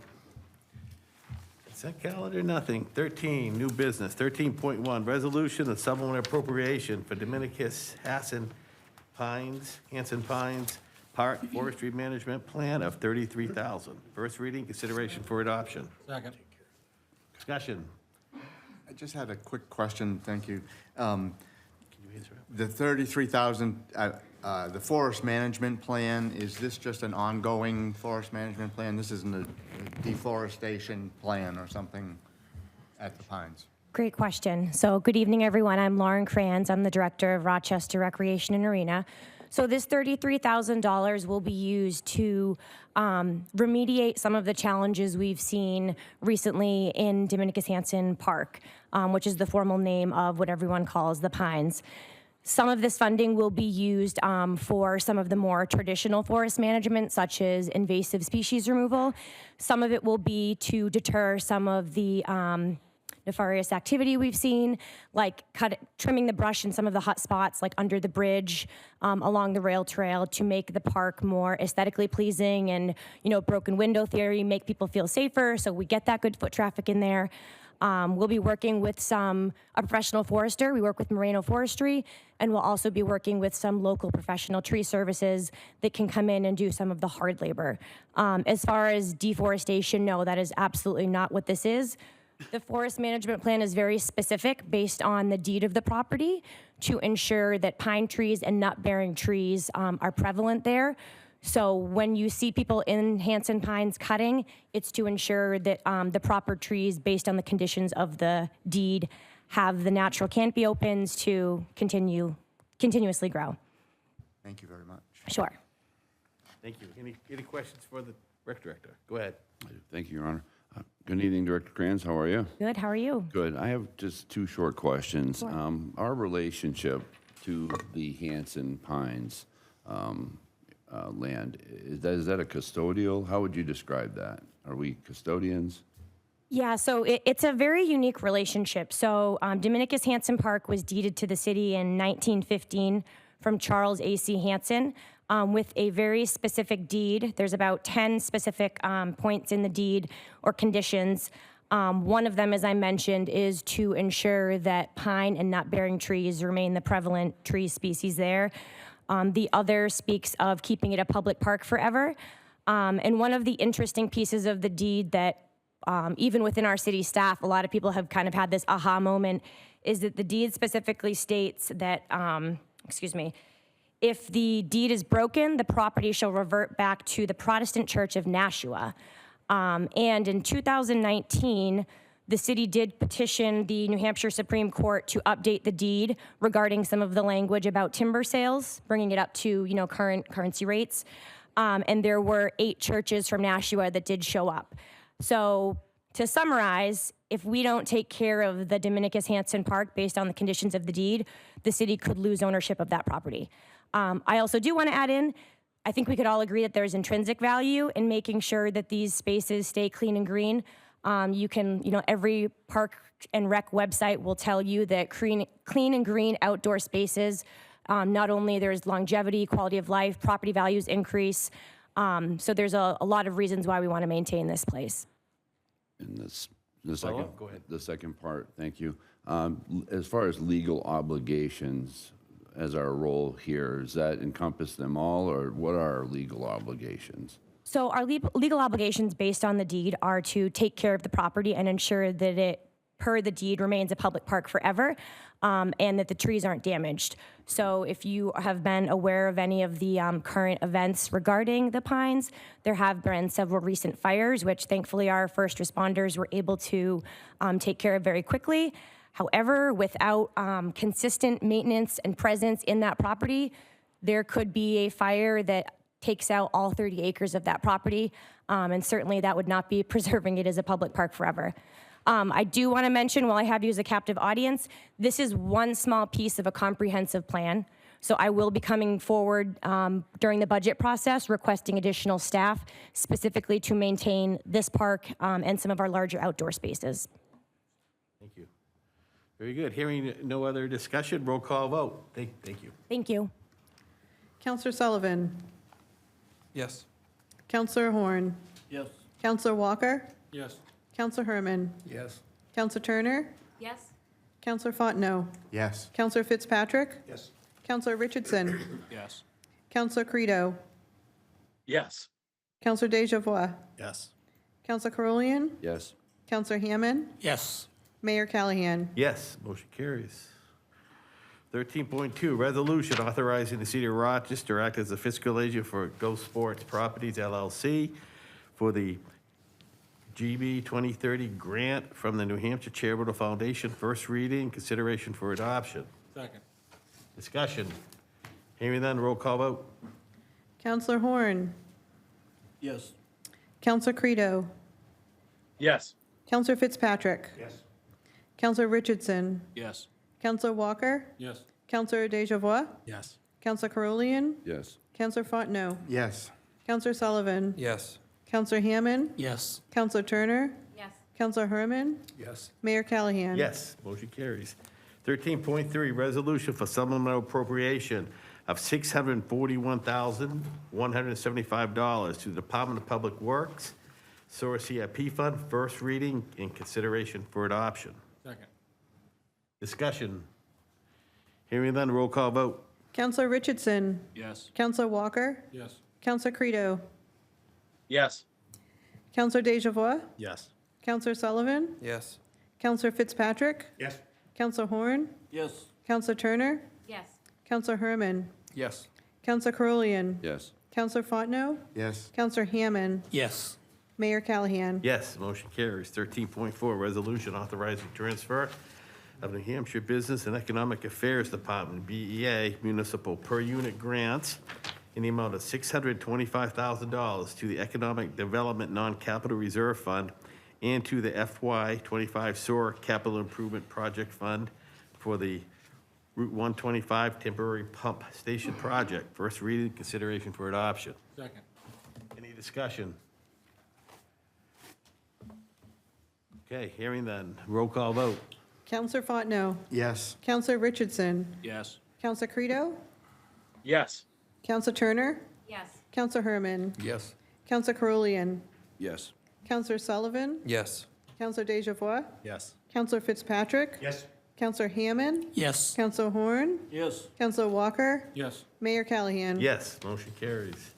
Consent calendar, nothing. 13, new business. 13.1, resolution of supplemental appropriation for Dominicus Hanson Pines Park Forestry Management Plan of $33,000. First reading, consideration for adoption. Second. Discussion. I just had a quick question, thank you. Can you answer it? The 33,000, the forest management plan, is this just an ongoing forest management plan? This isn't a deforestation plan or something at the Pines? Great question. So good evening, everyone. I'm Lauren Kranz. I'm the director of Rochester Recreation and Arena. So this $33,000 will be used to remediate some of the challenges we've seen recently in Dominicus Hanson Park, which is the formal name of what everyone calls the Pines. Some of this funding will be used for some of the more traditional forest management, such as invasive species removal. Some of it will be to deter some of the nefarious activity we've seen, like trimming the brush in some of the hot spots, like under the bridge, along the rail trail, to make the park more aesthetically pleasing, and, you know, broken window theory, make people feel safer, so we get that good foot traffic in there. We'll be working with a professional forester. We work with Moreno Forestry, and we'll also be working with some local professional tree services that can come in and do some of the hard labor. As far as deforestation, no, that is absolutely not what this is. The forest management plan is very specific based on the deed of the property to ensure that pine trees and nut-bearing trees are prevalent there. So when you see people in Hanson Pines cutting, it's to ensure that the proper trees, based on the conditions of the deed, have the natural canopy opens to continuously grow. Thank you very much. Sure. Thank you. Any questions for the rec director? Go ahead. Thank you, Your Honor. Good evening, Director Kranz. How are you? Good. How are you? Good. I have just two short questions. Our relationship to the Hanson Pines land, is that a custodial? How would you describe that? Are we custodians? Yeah, so it's a very unique relationship. So Dominicus Hanson Park was deeded to the city in 1915 from Charles A.C. Hanson with a very specific deed. There's about 10 specific points in the deed or conditions. One of them, as I mentioned, is to ensure that pine and nut-bearing trees remain the prevalent tree species there. The other speaks of keeping it a public park forever. And one of the interesting pieces of the deed that even within our city staff, a lot of people have kind of had this aha moment, is that the deed specifically states that, if the deed is broken, the property shall revert back to the Protestant Church of Nashua. And in 2019, the city did petition the New Hampshire Supreme Court to update the deed regarding some of the language about timber sales, bringing it up to, you know, current currency rates. And there were 8 churches from Nashua that did show up. So to summarize, if we don't take care of the Dominicus Hanson Park based on the conditions of the deed, the city could lose ownership of that property. I also do want to add in, I think we could all agree that there's intrinsic value in making sure that these spaces stay clean and green. Every park and rec website will tell you that clean and green outdoor spaces, not only there's longevity, quality of life, property values increase. So there's a lot of reasons why we want to maintain this place. And the second, Go ahead. the second part, thank you. As far as legal obligations as our role here, does that encompass them all, or what are our legal obligations? So our legal obligations based on the deed are to take care of the property and ensure that it, per the deed, remains a public park forever, and that the trees aren't damaged. So if you have been aware of any of the current events regarding the pines, there have been several recent fires, which thankfully our first responders were able to take care of very quickly. However, without consistent maintenance and presence in that property, there could be a fire that takes out all 30 acres of that property, and certainly that would not be preserving it as a public park forever. I do want to mention, while I have you as a captive audience, this is one small piece of a comprehensive plan. So I will be coming forward during the budget process, requesting additional staff specifically to maintain this park and some of our larger outdoor spaces. Thank you. Very good. Hearing no other discussion, roll call vote. Thank you. Thank you. Counselor Sullivan, Yes. Counselor Horn, Yes. Counselor Walker, Yes. Counselor Herman, Yes. Counselor Turner, Yes. Counselor Fontenot, Yes. Counselor Fitzpatrick, Yes. Counselor Richardson, Yes. Counselor Credo, Yes. Counselor Deja Yes. Counselor Carolean, Yes. Counselor Hammond, Yes. Mayor Callahan. Yes, motion carries. 13.2, resolution authorizing the city of Rochester to act as a fiscal agent for Go Sports Properties LLC for the GB 2030 grant from the New Hampshire Charitable Foundation, first reading, consideration for adoption. Second. Discussion. Hearing none, roll call vote. Counselor Horn. Yes. Counselor Credo. Yes. Counselor Fitzpatrick. Yes. Counselor Richardson. Yes. Counselor Walker. Yes. Counselor Deja Yes. Counselor Carolian. Yes. Counselor Fontenot. Yes. Counselor Sullivan. Yes. Counselor Hammond. Yes. Counselor Turner. Yes. Counselor Herman. Yes. Mayor Callahan. Yes, motion carries. 13.3, resolution for supplemental appropriation of $641,175 to the Department of Public Works, SOAR CIP Fund, first reading and consideration for adoption. Second. Discussion. Hearing none, roll call vote. Counselor Richardson. Yes. Counselor Walker. Yes. Counselor Credo. Yes. Counselor Deja Yes. Counselor Sullivan. Yes. Counselor Fitzpatrick. Yes. Counselor Horn. Yes. Counselor Turner. Yes. Counselor Herman. Yes. Counselor Carolian. Yes. Counselor Fontenot. Yes. Counselor Hammond. Yes. Mayor Callahan. Yes, motion carries. 13.4, resolution authorizing transfer of New Hampshire Business and Economic Affairs Department, BEA, municipal per unit grants in the amount of $625,000 to the Economic Development Non-Capital Reserve Fund and to the FY '25 SOAR Capital Improvement Project Fund for the Route 125 Temporary Pump Station Project. First reading, consideration for adoption. Second. Any discussion? Okay, hearing none. Roll call vote. Counselor Fontenot. Yes. Counselor Richardson. Yes. Counselor Credo. Yes. Counselor Turner. Yes. Counselor Herman. Yes. Counselor Carolian. Yes. Counselor Sullivan. Yes. Counselor Deja Yes. Counselor Fitzpatrick. Yes. Counselor Hammond. Yes. Counselor Horn. Yes. Counselor Walker. Yes. Mayor Callahan. Yes, motion carries.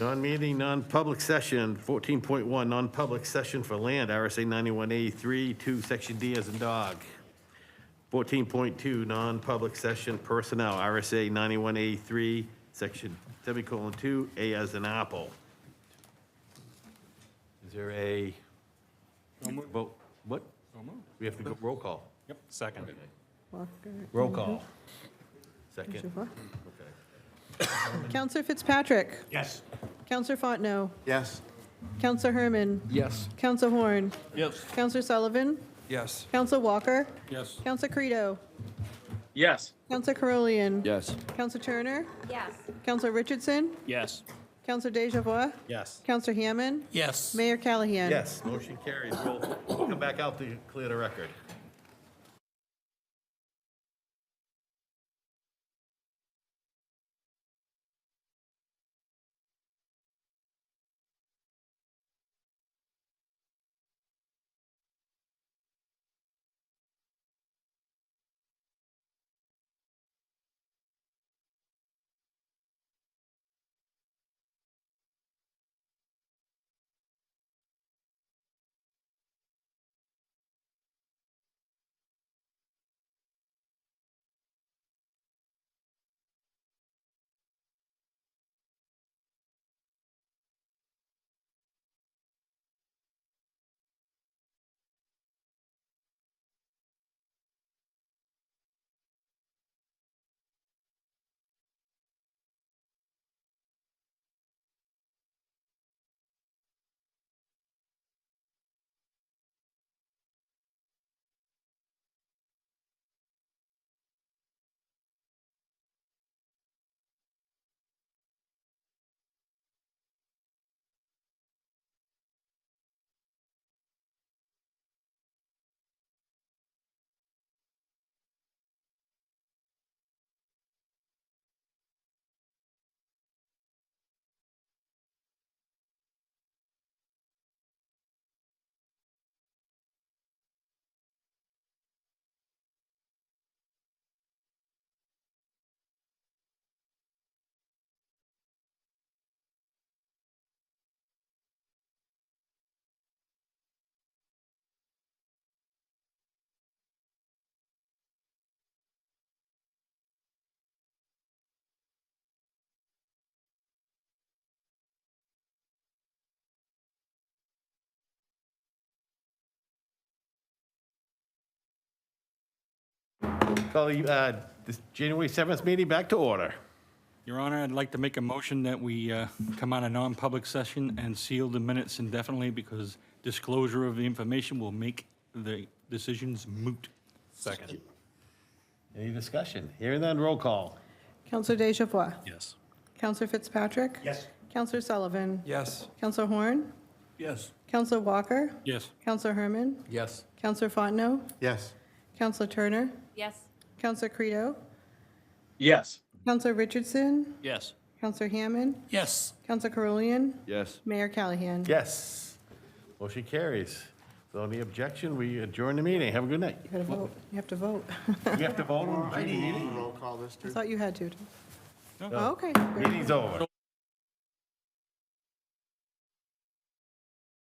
Non-meeting, non-public session, 14.1, non-public session for land, RSA 91A3, 2, Section D as in dog. 14.2, non-public session personnel, RSA 91A3, Section semicolon 2, A as in apple. Is there a vote? What? We have to go roll call. Yep. Second. Walker. Roll call. Second. Deja. Okay. Counselor Fitzpatrick. Yes. Counselor Fontenot. Yes. Counselor Herman. Yes. Counselor Horn. Yes. Counselor Sullivan. Yes. Counselor Walker. Yes. Counselor Credo. Yes. Counselor Carolian. Yes. Counselor Turner. Yes. Counselor Richardson. Yes. Counselor Deja Yes. Counselor Hammond. Yes. Mayor Callahan. Yes, motion carries. We'll come back out to clear the record. Call the this January 7th meeting back to order. Your Honor, I'd like to make a motion that we come out of non-public session and seal the minutes indefinitely because disclosure of the information will make the decisions moot. Second. Any discussion? Hearing none, roll call. Counselor Deja Yes. Counselor Fitzpatrick? Yes. Counselor Sullivan? Yes. Counselor Horn? Yes. Counselor Walker? Yes. Counselor Herman? Yes. Counselor Fontenot? Yes. Counselor Turner? Yes. Counselor Credo? Yes. Counselor Richardson? Yes. Counselor Hammond? Yes. Counselor Caroolian? Yes. Mayor Callahan? Yes. Motion carries. So any objection, we adjourn the meeting. Have a good night. You gotta vote. You have to vote. We have to vote on the meeting? Roll call this I thought you had to. No. Oh, okay. Meeting's over.